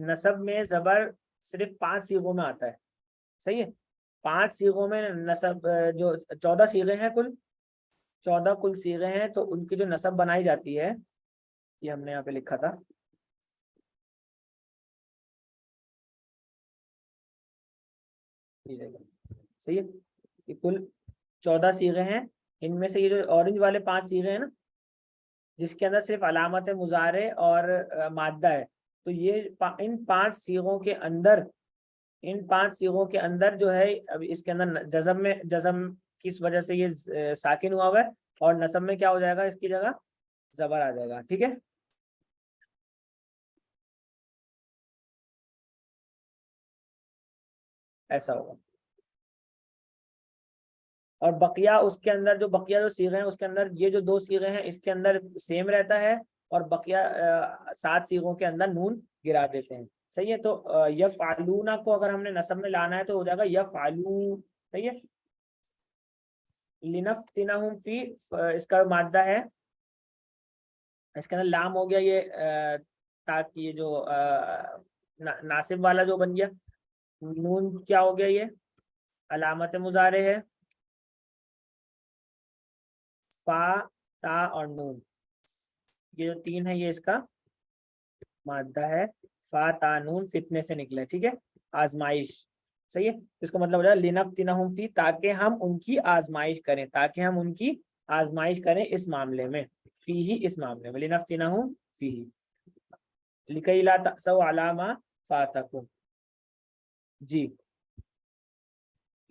نصب میں زبر صرف 5 صیغوں میں آتا ہے. صحیح ہے. 5 صیغوں میں نصب جو 14 صیغے ہیں کل، 14 کل صیغے ہیں، تو ان کی جو نصب بنائی جاتی ہے یہ ہم نے یہاں پہ لکھا تھا. صحیح ہے. یہ کل 14 صیغے ہیں. ان میں سے یہ جو اورنج والے 5 صیغے ہیں نا، جس کے اندر صرف علامت مضارع اور مادہ ہے، تو یہ ان 5 صیغوں کے اندر، ان 5 صیغوں کے اندر جو ہے اب اس کے اندر جزم کس وجہ سے یہ ساکن ہوا ہے، اور نصب میں کیا ہو جائے گا، اس کی جگہ زبر آ جائے گا. ٹھیک ہے، ایسا ہوگا. اور بقیہ اس کے اندر جو بقیہ جو صیغے ہیں اس کے اندر یہ جو 2 صیغے ہیں اس کے اندر سیم رہتا ہے، اور بقیہ 7 صیغوں کے اندر نون گرا دیتے ہیں. صحیح ہے. تو یفعلون کو اگر ہم نے نصب میں لانا ہے تو ہو جائے گا یفعلون. صحیح ہے. لنفتنہم فی، اس کا مادہ ہے، اس کے اندر لام ہو گیا، یہ تاکہ یہ جو ناصب والا جو بن گیا. نون کیا ہو گیا، یہ علامت مضارع ہے. فا، تا اور نون، یہ جو 3 ہے یہ اس کا مادہ ہے. فا تا نون فتنے سے نکلے. ٹھیک ہے، آزمائش. صحیح ہے. اس کا مطلب ہو جائے لنفتنہم فی، تاکہ ہم ان کی آزمائش کریں، تاکہ ہم ان کی آزمائش کریں اس معاملے میں، فی ہی، اس معاملے میں، لنفتنہم فی ہی، لکی لا تأسوا علی ما فاتکم. جی،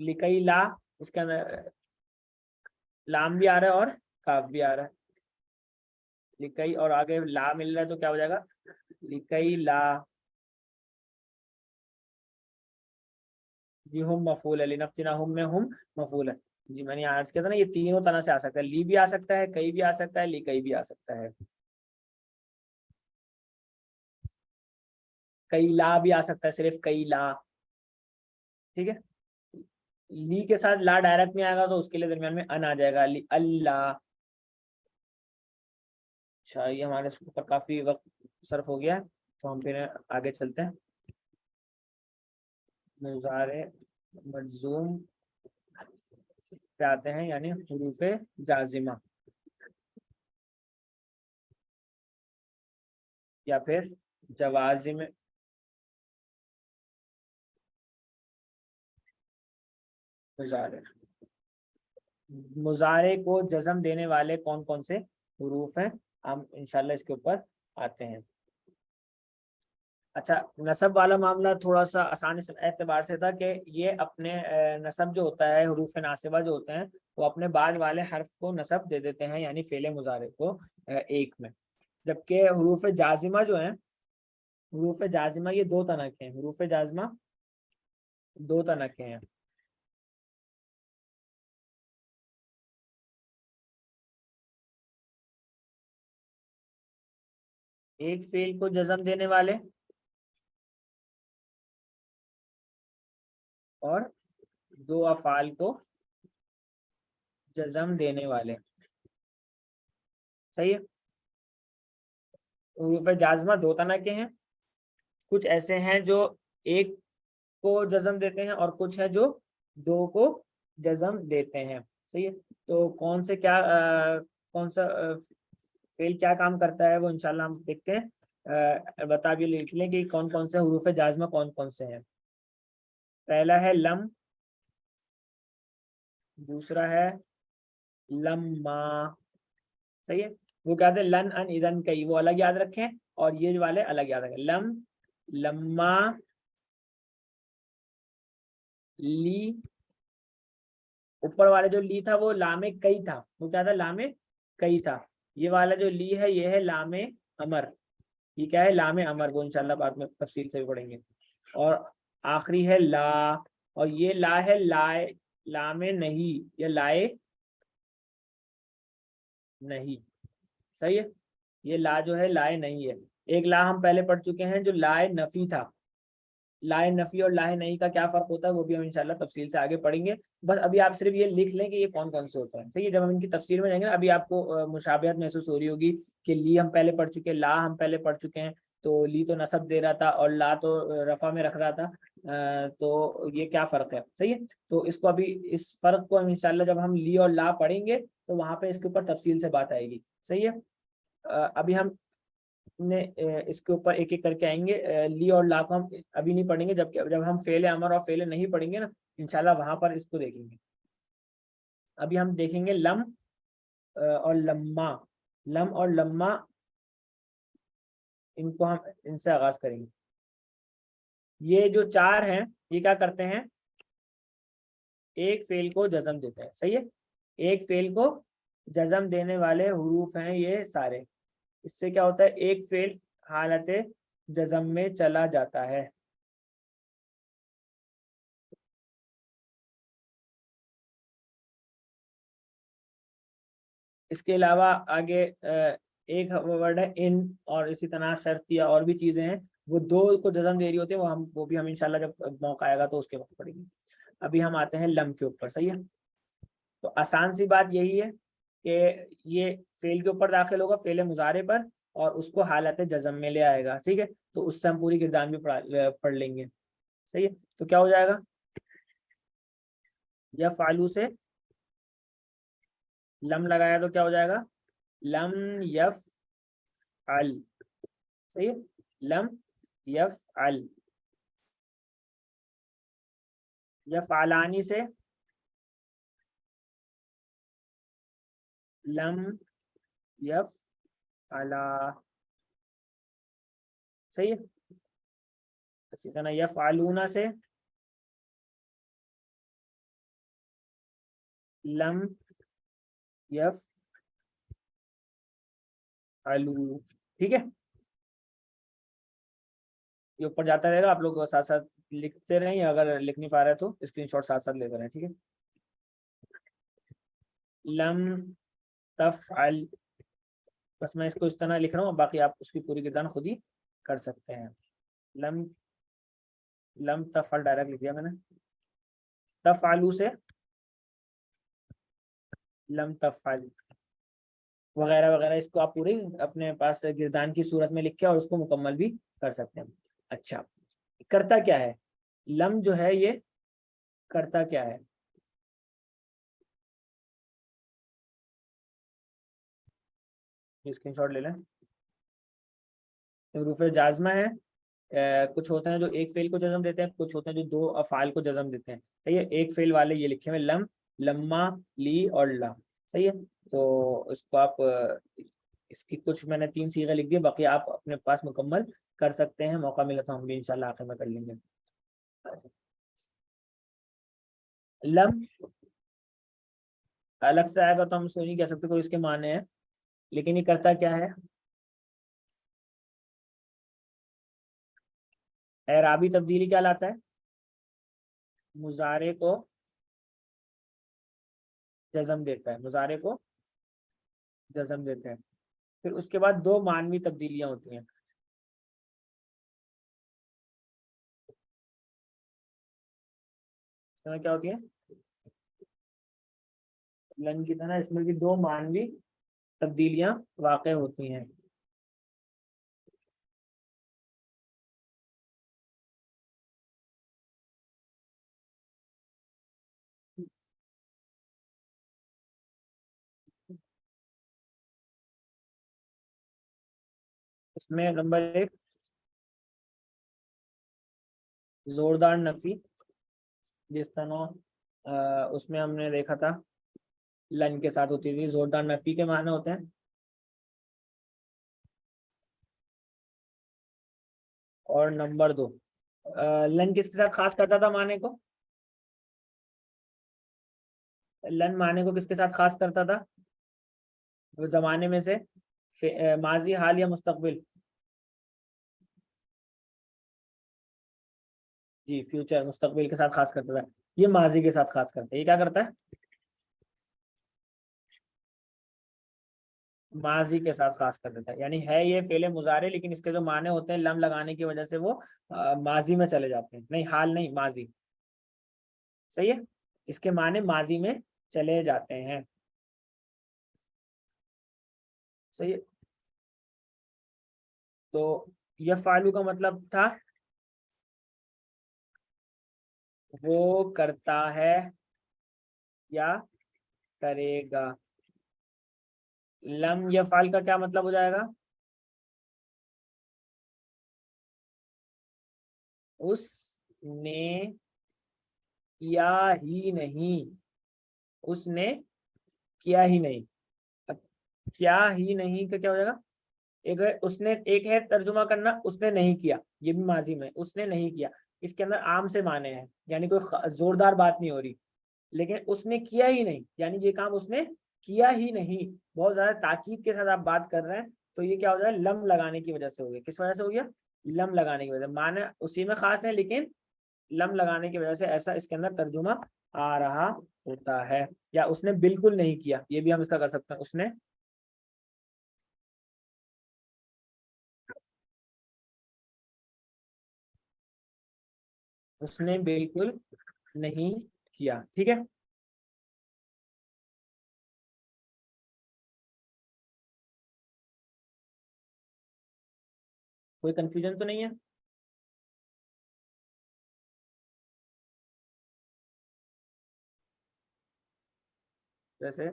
لکی لا، اس کے اندر لام بھی آ رہا ہے اور کاف بھی آ رہا ہے. لکئی اور آگے لا مل رہا ہے تو کیا ہو جائے گا، لکئی لا. جی ہم مفعول ہے، لنفتنہم میں ہم مفعول ہے. جی میں نے عرض کیا تھا نا، یہ تینوں طرح سے آ سکتا ہے، لی بھی آ سکتا ہے، کئی بھی آ سکتا ہے، لکئی بھی آ سکتا ہے، کئی لا بھی آ سکتا ہے، صرف کئی لا. ٹھیک ہے. لی کے ساتھ لا ڈائریکٹ نہیں آئے گا تو اس کے لیے درمیان میں ان آ جائے گا، اللہ. اچھا یہ ہمارے اوپر کافی وقت صرف ہو گیا ہے، تو ہم پھر آگے چلتے ہیں. مضارع مجزوم پہ آتے ہیں، یعنی حروف جازمہ یا پھر جوازم مضارع. مضارع کو جزم دینے والے کون کون سے حروف ہیں، ہم انشاءاللہ اس کے اوپر آتے ہیں. اچھا، نصب والا معاملہ تھوڑا سا آسان اس اعتبار سے تھا کہ یہ اپنے نصب جو ہوتا ہے، حروف ناصبہ جو ہوتے ہیں وہ اپنے بعد والے حرف کو نصب دے دیتے ہیں، یعنی فعل مضارع کو ایک میں. جبکہ حروف جازمہ جو ہیں، حروف جازمہ یہ 2 طرح کے ہیں. حروف جازمہ 2 طرح کے ہیں. ایک فعل کو جزم دینے والے اور 2 افعال کو جزم دینے والے. صحیح ہے. حروف جازمہ 2 طرح کے ہیں. کچھ ایسے ہیں جو ایک کو جزم دیتے ہیں اور کچھ ہے جو دو کو جزم دیتے ہیں. صحیح ہے. تو کون سے کیا کون سا فعل کیا کام کرتا ہے وہ انشاءاللہ ہم دیکھتے ہیں. بتا بھی لکھ لیں کہ کون کون سے حروف جازمہ کون کون سے ہیں. پہلا ہے لم، دوسرا ہے لما. صحیح ہے. وہ کہتے ہیں لن ان اذن کئی، وہ الگ یاد رکھیں اور یہ والے الگ یاد رکھیں. لم، لما، لی. اوپر والے جو لی تھا وہ لام کئی تھا، وہ کیا تھا؟ لام کئی تھا. یہ والا جو لی ہے یہ ہے لام امر. یہ کیا ہے؟ لام امر. وہ انشاءاللہ بعد میں تفصیل سے بھی پڑھیں گے. اور آخری ہے لا، اور یہ لا ہے لائے، لام نہیں یا لائے نہیں. صحیح ہے. یہ لا جو ہے لائے نہیں ہے. ایک لا ہم پہلے پڑھ چکے ہیں جو لائے نفی تھا. لائے نفی اور لائے نہیں کا کیا فرق ہوتا ہے وہ بھی ہم انشاءاللہ تفصیل سے آگے پڑھیں گے. بس ابھی آپ صرف یہ لکھ لیں کہ یہ کون کون سے ہوتے ہیں. صحیح ہے. جب ہم ان کی تفصیل میں جائیں گے نا، ابھی آپ کو مشابہت محسوس ہو رہی ہوگی کہ لی ہم پہلے پڑھ چکے، لا ہم پہلے پڑھ چکے ہیں. تو لی تو نصب دے رہا تھا اور لا تو رفع میں رکھ رہا تھا. تو یہ کیا فرق ہے؟ صحیح ہے. تو اس کو ابھی اس فرق کو انشاءاللہ جب ہم لی اور لا پڑھیں گے تو وہاں پہ اس کے اوپر تفصیل سے بات آئے گی. صحیح ہے. ابھی ہم نے اس کے اوپر ایک ایک کر کے آئیں گے. لی اور لا کو ہم ابھی نہیں پڑھیں گے، جب ہم فعل امر اور فعل نہیں پڑھیں گے نا انشاءاللہ وہاں پر اس کو دیکھیں گے. ابھی ہم دیکھیں گے لم اور لما. لم اور لما ان کو ہم ان سے آغاز کریں گے. یہ جو چار ہیں یہ کیا کرتے ہیں؟ ایک فعل کو جزم دیتے ہیں. صحیح ہے. ایک فعل کو جزم دینے والے حروف ہیں یہ سارے. اس سے کیا ہوتا ہے؟ ایک فعل حالت جزم میں چلا جاتا ہے. اس کے علاوہ آگے ایک ورڈ ہے ان، اور اسی طرح شرطیہ اور بھی چیزیں ہیں وہ دو کو جزم دے رہی ہوتی ہیں. وہ بھی ہم انشاءاللہ جب موقع آئے گا تو اس کے وقت پڑھیں گے. ابھی ہم آتے ہیں لم کے اوپر. صحیح ہے. تو آسان سی بات یہی ہے کہ یہ فعل کے اوپر داخل ہوگا، فعل مضارع پر، اور اس کو حالت جزم میں لے آئے گا. ٹھیک ہے. تو اس سے ہم پوری گردان بھی پڑھ لیں گے. صحیح ہے. تو کیا ہو جائے گا؟ یا فعلو سے لم لگایا تو کیا ہو جائے گا؟ لم یفعل. صحیح ہے. لم یفعل. یفعلانی سے لم یفعلا. صحیح ہے. اسی طرح یفعلون سے لم یفعلو. ٹھیک ہے. یہ اوپر جاتا رہے گا، آپ لوگ ساتھ ساتھ لکھتے رہیں، یا اگر لکھ نہیں پا رہے تو اسکرین شاٹ ساتھ ساتھ لیتے رہیں. ٹھیک ہے. لم تفعل. بس میں اس کو اس طرح لکھ رہا ہوں، باقی آپ اس کی پوری گردان خود ہی کر سکتے ہیں. لم لم تفعل ڈائریکٹ لکھ دیا میں نے. تفعلو سے لم تفعل وغیرہ وغیرہ. اس کو آپ پوری اپنے پاس گردان کی صورت میں لکھ کے اور اس کو مکمل بھی کر سکتے ہیں. اچھا، کرتا کیا ہے لم جو ہے؟ یہ کرتا کیا ہے؟ اسکرین شاٹ لے لیں. حروف جازمہ ہے. کچھ ہوتے ہیں جو ایک فعل کو جزم دیتے ہیں، کچھ ہوتے ہیں جو دو افعال کو جزم دیتے ہیں. صحیح ہے. ایک فعل والے یہ لکھے ہوئے لم، لما، لی اور لا. صحیح ہے. تو اس کو آپ اس کی کچھ میں نے 3 صیغے لکھ دیے، باقی آپ اپنے پاس مکمل کر سکتے ہیں. موقع ملا تو ہم بھی انشاءاللہ آخر میں کر لیں گے. لم الگ سے آئے گا تو ہم اس کو نہیں کہہ سکتے کوئی اس کے معنی ہے، لیکن یہ کرتا کیا ہے؟ اعرابی تبدیلی کیا لاتا ہے؟ مضارع کو جزم دیتا ہے. مضارع کو جزم دیتے ہیں. پھر اس کے بعد دو معنوی تبدیلیاں ہوتی ہیں. کیا ہوتی ہیں؟ لن کی طرح اس میں بھی دو معنوی تبدیلیاں واقع ہوتی ہیں. اس میں نمبر 1 زوردار نفی، جس طرح اس میں ہم نے دیکھا تھا لن کے ساتھ ہوتی تھی، زوردار نفی کے معنی ہوتے ہیں. اور نمبر 2 لن کس کے ساتھ خاص کرتا تھا معنی کو؟ لن معنی کو کس کے ساتھ خاص کرتا تھا وہ زمانے میں سے؟ ماضی، حال یا مستقبل؟ جی فیوچر، مستقبل کے ساتھ خاص کرتا تھا. یہ ماضی کے ساتھ خاص کرتا ہے. یہ کیا کرتا ہے؟ ماضی کے ساتھ خاص کر دیتا ہے. یعنی ہے یہ فعل مضارع، لیکن اس کے جو معنی ہوتے ہیں لم لگانے کی وجہ سے وہ ماضی میں چلے جاتے ہیں. نہیں حال نہیں، ماضی. صحیح ہے، اس کے معنی ماضی میں چلے جاتے ہیں. صحیح ہے. تو یہ فعلو کا مطلب تھا وہ کرتا ہے یا کرے گا. لم یفعل کا کیا مطلب ہو جائے گا؟ اس نے کیا ہی نہیں. اس نے کیا ہی نہیں. اب کیا ہی نہیں کا کیا ہو جائے گا؟ ایک ہے اس نے، ایک ہے ترجمہ کرنا اس نے نہیں کیا، یہ بھی ماضی میں اس نے نہیں کیا. اس کے اندر عام سے معنی ہیں، یعنی کوئی زوردار بات نہیں ہو رہی. لیکن اس نے کیا ہی نہیں، یعنی یہ کام اس نے کیا ہی نہیں. بہت زیادہ تاکید کے ساتھ آپ بات کر رہے ہیں تو یہ کیا ہو جائے؟ لم لگانے کی وجہ سے ہو گیا. کس وجہ سے ہو گیا؟ لم لگانے کی وجہ سے. معنی اسی میں خاص ہے لیکن لم لگانے کی وجہ سے ایسا اس کے اندر ترجمہ آ رہا ہوتا ہے. یا اس نے بالکل نہیں کیا، یہ بھی ہم اس کا کر سکتے ہیں. اس نے بالکل نہیں کیا. ٹھیک ہے. کوئی کنفیوژن تو نہیں ہے؟ جیسے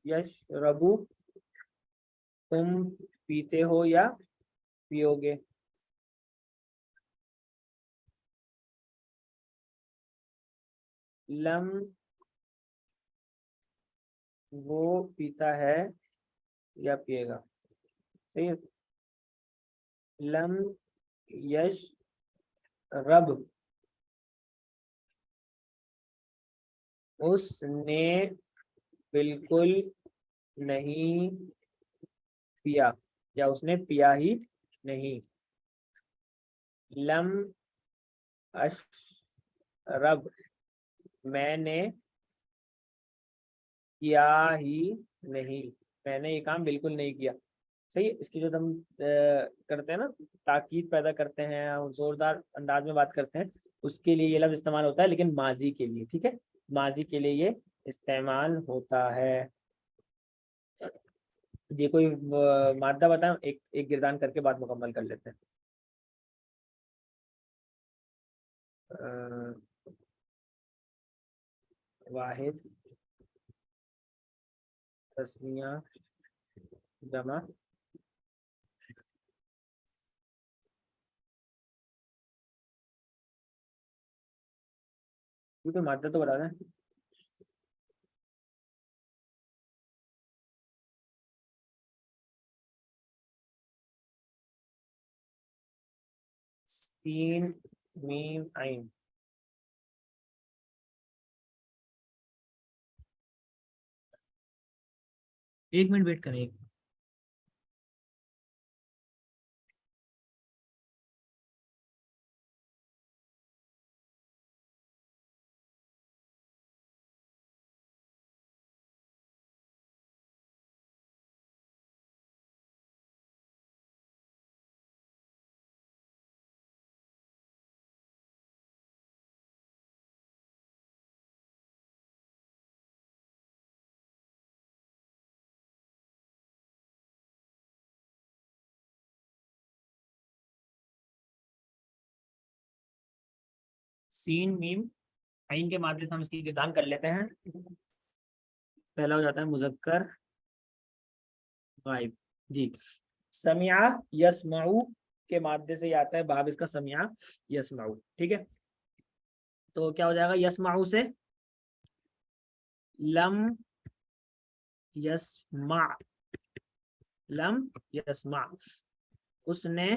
یش ربو، تم پیتے ہو یا پیو گے. لم وہ پیتا ہے یا پیے گا. صحیح ہے. لم یش رب، اس نے بالکل نہیں پیا، یا اس نے پیا ہی نہیں. لم اشرب، میں نے کیا ہی نہیں، میں نے یہ کام بالکل نہیں کیا. صحیح ہے. اس کی جو ہم کرتے ہیں نا، تاکید پیدا کرتے ہیں اور زوردار انداز میں بات کرتے ہیں، اس کے لیے یہ لفظ استعمال ہوتا ہے، لیکن ماضی کے لیے. ٹھیک ہے، ماضی کے لیے یہ استعمال ہوتا ہے. یہ کوئی مادہ بتائیں، ایک ایک گردان کر کے بات مکمل کر لیتے ہیں. واحد، تسنیہ، جمع. یہ کوئی مادہ تو بتا دیں. سین میم عین. ایک منٹ ویٹ کریں. سین میم عین کے مادے سے ہم اس کی گردان کر لیتے ہیں. پہلا ہو جاتا ہے مذکر غائب جی. سمع یسمع کے مادے سے یہ آتا ہے باب اس کا سمع یسمع. ٹھیک ہے تو کیا ہو جائے گا یسمع سے لم یسمع. لم یسمع اس نے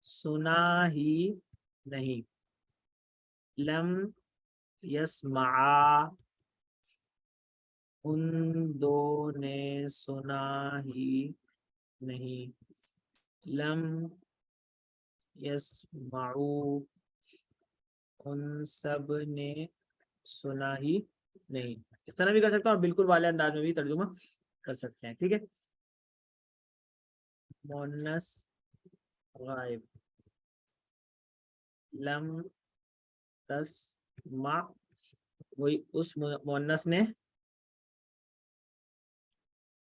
سنا ہی نہیں. لم یسمع ان دو نے سنا ہی نہیں. لم یسمعوا ان سب نے سنا ہی نہیں. اس طرح بھی کر سکتا ہوں اور بالکل والے انداز میں بھی ترجمہ کر سکتے ہیں. ٹھیک ہے مؤنث غائب لم تسمع وہی اس مؤنث نے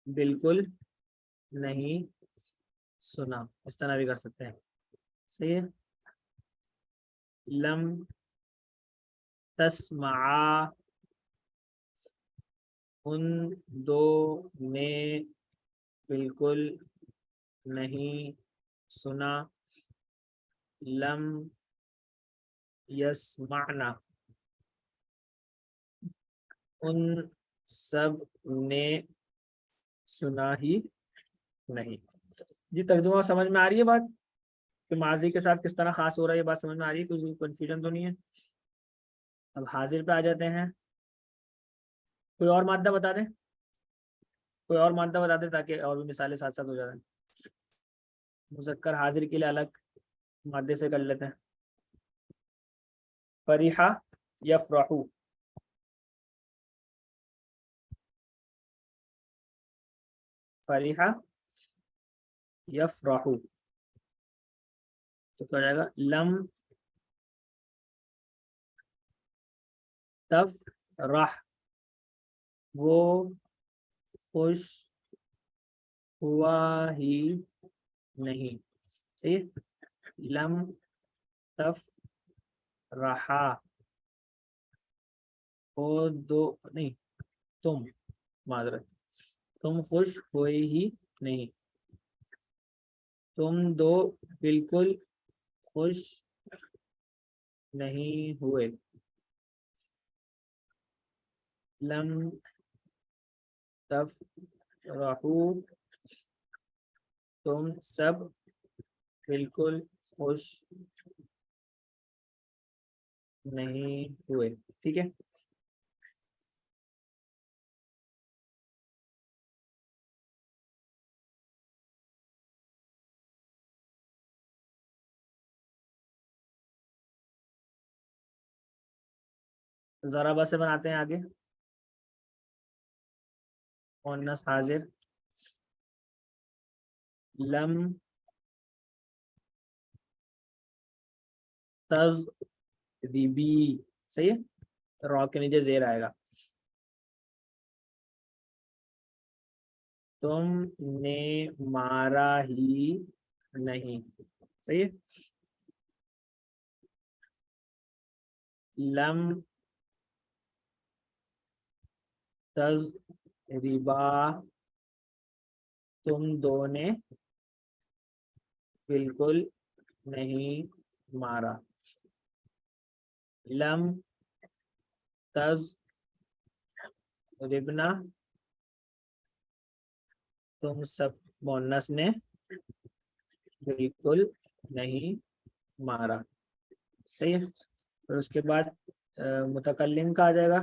بالکل نہیں سنا. اس طرح بھی کر سکتے ہیں. صحیح ہے لم تسمع ان دو نے بالکل نہیں سنا. لم یسمعنا ان سب نے سنا ہی نہیں. جی ترجمہ سمجھ میں آ رہی ہے بات کہ ماضی کے ساتھ کس طرح خاص ہو رہا ہے؟ یہ بات سمجھ میں آ رہی ہے؟ کوئی کنفیوژن تو نہیں ہے؟ اب حاضر پہ آ جاتے ہیں. کوئی اور مادہ بتا دیں کوئی اور مادہ بتا دیں تاکہ اور بھی مثالیں ساتھ ساتھ ہو جائیں. مذکر حاضر کے لیے الگ مادے سے کر لیتے ہیں. فریحہ یفرحو فریحہ یفرحو تو کیا ہو جائے گا لم تفرح وہ خوش ہوا ہی نہیں. صحیح لم تفرحا وہ دو نہیں تم معذرت تم خوش ہوئے ہی نہیں. تم دو بالکل خوش نہیں ہوئے. لم تفرحو تم سب بالکل خوش نہیں ہوئے. ٹھیک ہے ضربہ سے بناتے ہیں آگے. مؤنث حاضر لم تضربی. صحیح ہے را کے نیچے زیر آئے گا. تم نے مارا ہی نہیں. صحیح ہے لم تضربا تم دو نے بالکل نہیں مارا. لم تضربنا تم سب مؤنث نے بالکل نہیں مارا. صحیح ہے پھر اس کے بعد متکلم کا آ جائے گا.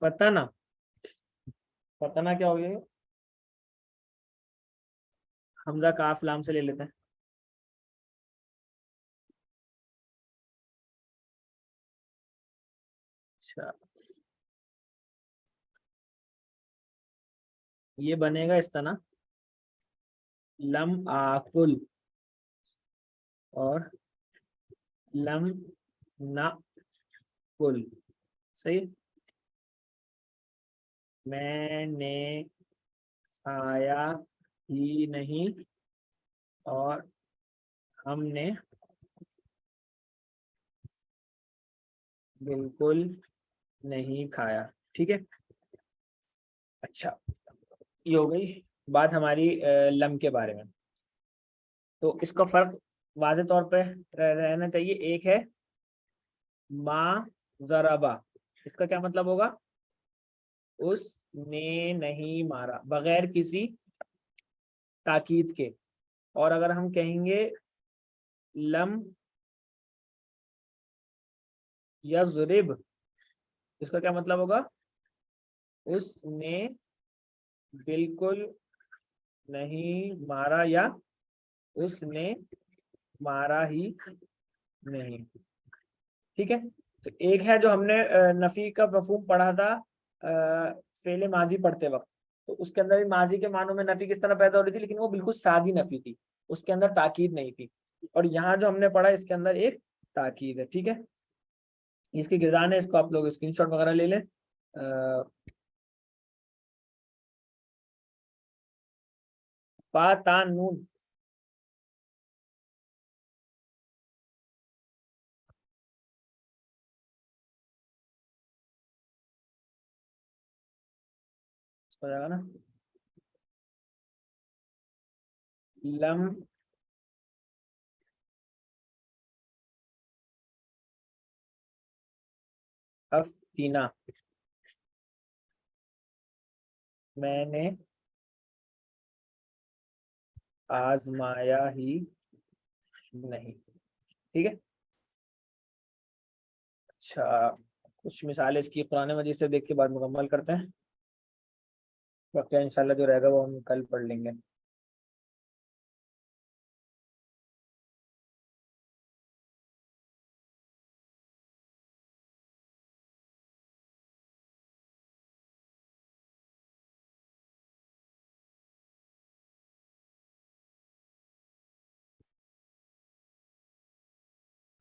فتنا فتنا کیا ہو گیا حمزہ کاف لام سے لے لیتے ہیں. اچھا یہ بنے گا اس طرح لم آکل اور لم ناکل. صحیح میں نے کھایا ہی نہیں اور ہم نے بالکل نہیں کھایا. ٹھیک ہے. اچھا یہ ہو گئی بات ہماری لم کے بارے میں. تو اس کا فرق واضح طور پہ رہنا چاہیے. ایک ہے ما ضربا, اس کا کیا مطلب ہوگا؟ اس نے نہیں مارا, بغیر کسی تاکید کے. اور اگر ہم کہیں گے لم یضرب, اس کا کیا مطلب ہوگا؟ اس نے بالکل نہیں مارا یا اس نے مارا ہی نہیں. ٹھیک ہے. تو ایک ہے جو ہم نے نفی کا مفہوم پڑھا تھا فعل ماضی پڑھتے وقت, تو اس کے اندر بھی ماضی کے معنوں میں نفی کس طرح پیدا ہو رہی تھی, لیکن وہ بالکل سادی نفی تھی, اس کے اندر تاکید نہیں تھی. اور یہاں جو ہم نے پڑھا اس کے اندر ایک تاکید ہے. ٹھیک ہے. اس کی گردان ہے, اس کو آپ لوگ اسکرین شاٹ وغیرہ لے لیں. فاتانون, ہو جائے گا نا. لم افتینا, میں نے آزمایا ہی نہیں. ٹھیک ہے. اچھا کچھ مثالیں اس کی قرآن مجید سے دیکھ کے بعد مکمل کرتے ہیں. باقی انشاءاللہ جو رہے گا وہ ہم کل پڑھ لیں گے.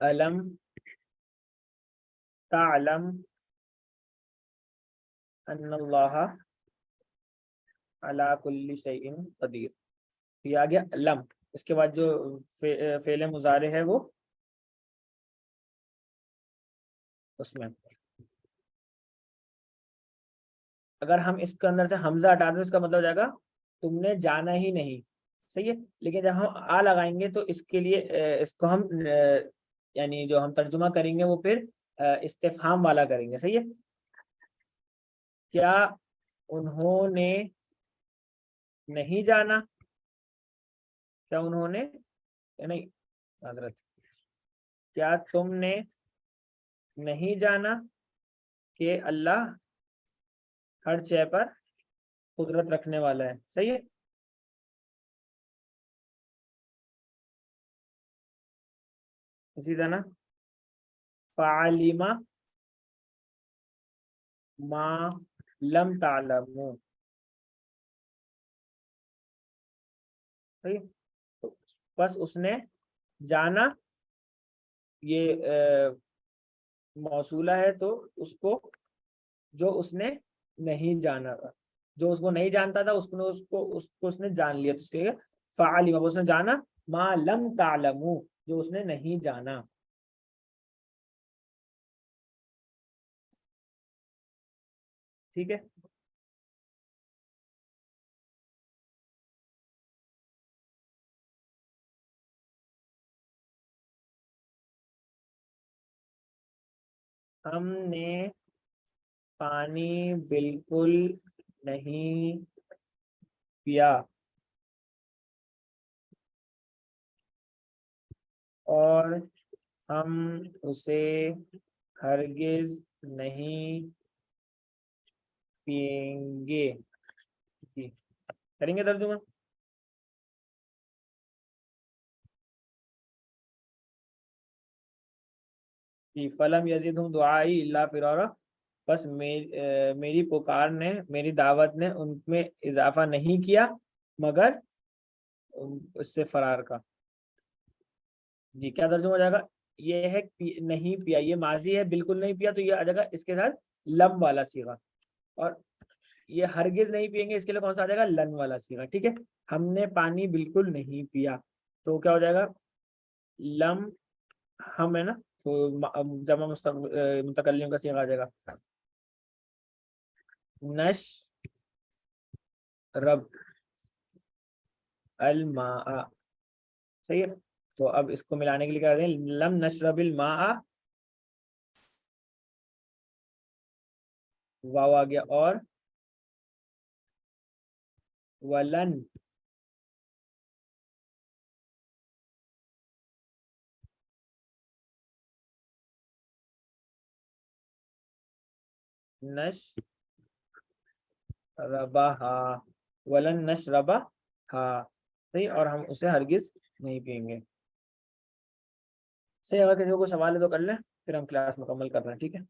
علم تعلم ان اللہ علی کل شیء قدیر. یہ آ گیا لم. اس کے بعد جو فعل مضارع ہے وہ اس میں اگر ہم اس کے اندر سے حمزہ ہٹا دیں اس کا مطلب ہو جائے گا تم نے جانا ہی نہیں. صحیح ہے. لیکن جب ہم آ لگائیں گے تو اس کے لیے اس کو ہم یعنی جو ہم ترجمہ کریں گے وہ پھر استفہام والا کریں گے. صحیح ہے. کیا انہوں نے نہیں جانا, کیا انہوں نے نہیں حضرت, کیا تم نے نہیں جانا کہ اللہ ہر شے پر قدرت رکھنے والا ہے. صحیح ہے. اسی طرح فعلم ما لم تعلموا. صحیح. تو بس اس نے جانا, یہ موصولہ ہے تو اس کو جو اس نے نہیں جانا تھا, جو اس کو نہیں جانتا تھا اس نے جان لیا, تو اس کے فعلم اس نے جانا, ما لم تعلموا جو اس نے نہیں جانا. ٹھیک ہے. ہم نے پانی بالکل نہیں پیا اور ہم اسے ہرگز نہیں پئیں گے. جی کریں گے ترجمہ. جی فلم یزدہم دعائی الا فرارا, بس میری پکار نے, میری دعوت نے ان میں اضافہ نہیں کیا مگر اس سے فرار کا. جی کیا ترجمہ ہو جائے گا؟ یہ ہے نہیں پیا, یہ ماضی ہے, بالکل نہیں پیا, تو یہ آ جائے گا اس کے ساتھ لم والا صیغہ. اور یہ ہرگز نہیں پئیں گے, اس کے لیے کون سا آ جائے گا؟ لن والا صیغہ. ٹھیک ہے. ہم نے پانی بالکل نہیں پیا تو کیا ہو جائے گا؟ لم ہم ہے نا, تو جمع متکلم کا صیغہ آ جائے گا نش رب الماء. صحیح ہے. تو اب اس کو ملانے کے لیے کیا کرتے ہیں؟ لم نشرب الماء، واو آ گیا، اور ولن نشربہا، ولن نشربہا. صحیح، اور ہم اسے ہرگز نہیں پئیں گے. صحیح. اگر کسی کو کوئی سوال ہے تو کر لیں، پھر ہم کلاس مکمل کر رہے ہیں. ٹھیک ہے.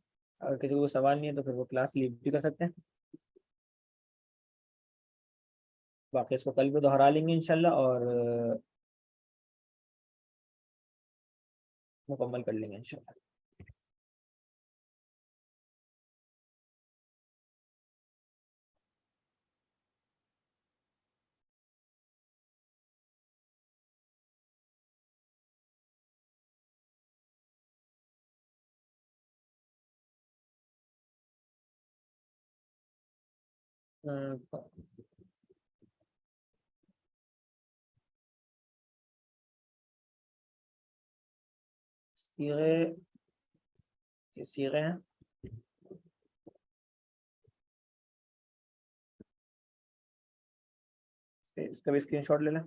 اگر کسی کو کوئی سوال نہیں ہے تو پھر وہ کلاس لیو بھی کر سکتے ہیں. باقی اس کو کل بھی دہرا لیں گے انشاءاللہ، اور مکمل کر لیں گے انشاءاللہ. صیغے ہیں. اس کا بھی اسکرین شاٹ لے لیں.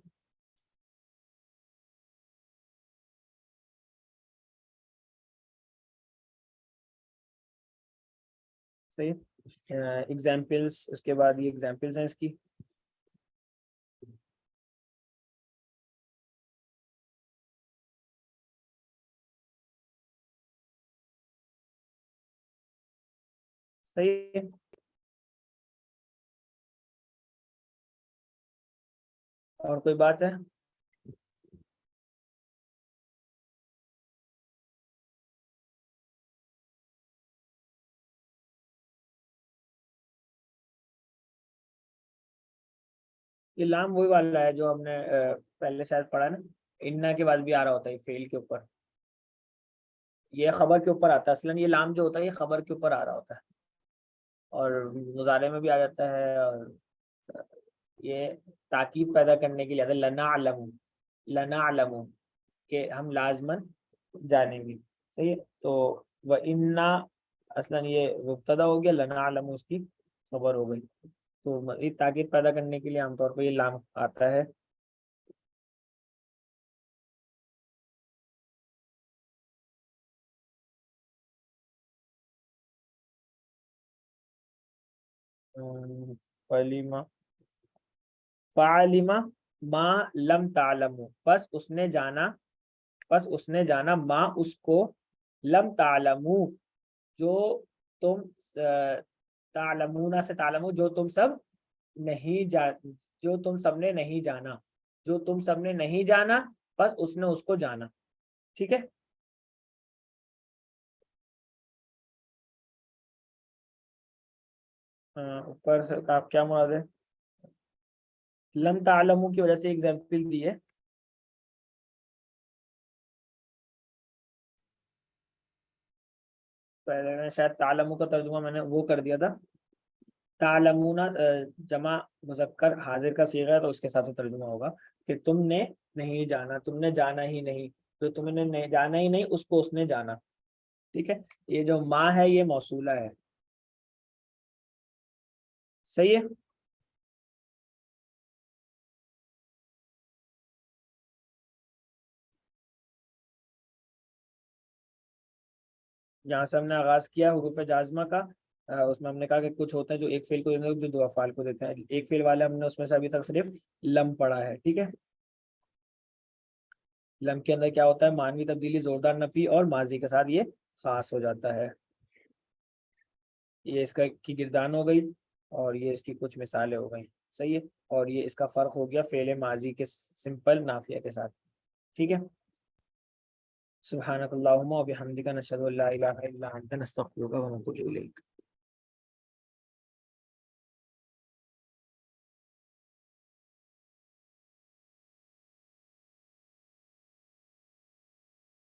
صحیح. ایگزامپلس، اس کے بعد یہ ایگزامپلس ہیں اس کی. صحیح. اور کوئی بات ہے؟ یہ لام وہی والا ہے جو ہم نے پہلے شاید پڑھا نا، انا کے بعد بھی آ رہا ہوتا ہے فیل کے اوپر. یہ خبر کے اوپر آتا ہے اصلا. یہ لام جو ہوتا ہے یہ خبر کے اوپر آ رہا ہوتا ہے، اور مضارع میں بھی آ جاتا ہے. اور یہ تاکید پیدا کرنے کے لیے آتا ہے، لنعلم، لنعلم، کہ ہم لازمن جانیں گے. صحیح ہے. تو وَإِنَّا اصلا یہ مبتدا ہو گیا، لنعلم اس کی خبر ہو گئی. تو مزید تاکید پیدا کرنے کے لیے عام طور پہ یہ لام آتا ہے. فعلما، فعلما ما لم تعلمو، بس اس نے جانا، بس اس نے جانا ما اس کو، لم تعلمو جو تم تعلمون سے تعلمو جو تم سب نہیں جو تم سب نے نہیں جانا، جو تم سب نے نہیں جانا، بس اس نے اس کو جانا. ٹھیک ہے. اوپر سے آپ کیا مراد ہے؟ لم تعلمو کی وجہ سے ایگزامپل دی ہے. پہلے میں شاید تعلمو کا ترجمہ میں نے وہ کر دیا تھا. تعلمون جمع مذکر حاضر کا صیغہ ہے، تو اس کے ساتھ ترجمہ ہوگا کہ تم نے نہیں جانا، تم نے جانا ہی نہیں، تو تم نے نہیں جانا ہی نہیں، اس کو اس نے جانا. ٹھیک ہے. یہ جو ما ہے یہ موصولہ ہے. صحیح ہے. جہاں سے ہم نے آغاز کیا حروف جازمہ کا، اس میں ہم نے کہا کہ کچھ ہوتے ہیں جو ایک فعل کو دیتے ہیں، جو دو افعال کو دیتے ہیں. ایک فعل والے ہم نے اس میں سے ابھی تک صرف لم پڑھا ہے. ٹھیک ہے. لم کے اندر کیا ہوتا ہے؟ معنوی تبدیلی، زوردار نفی، اور ماضی کے ساتھ یہ خاص ہو جاتا ہے. یہ اس کا کی گردان ہو گئی، اور یہ اس کی کچھ مثالیں ہو گئیں. صحیح ہے. اور یہ اس کا فرق ہو گیا فعل ماضی کے سمپل نافیہ کے ساتھ. ٹھیک ہے. سبحانک اللہم و بحمدک، نشہد ان لا الہ الا انت، نستغفرک و نتوب الیک.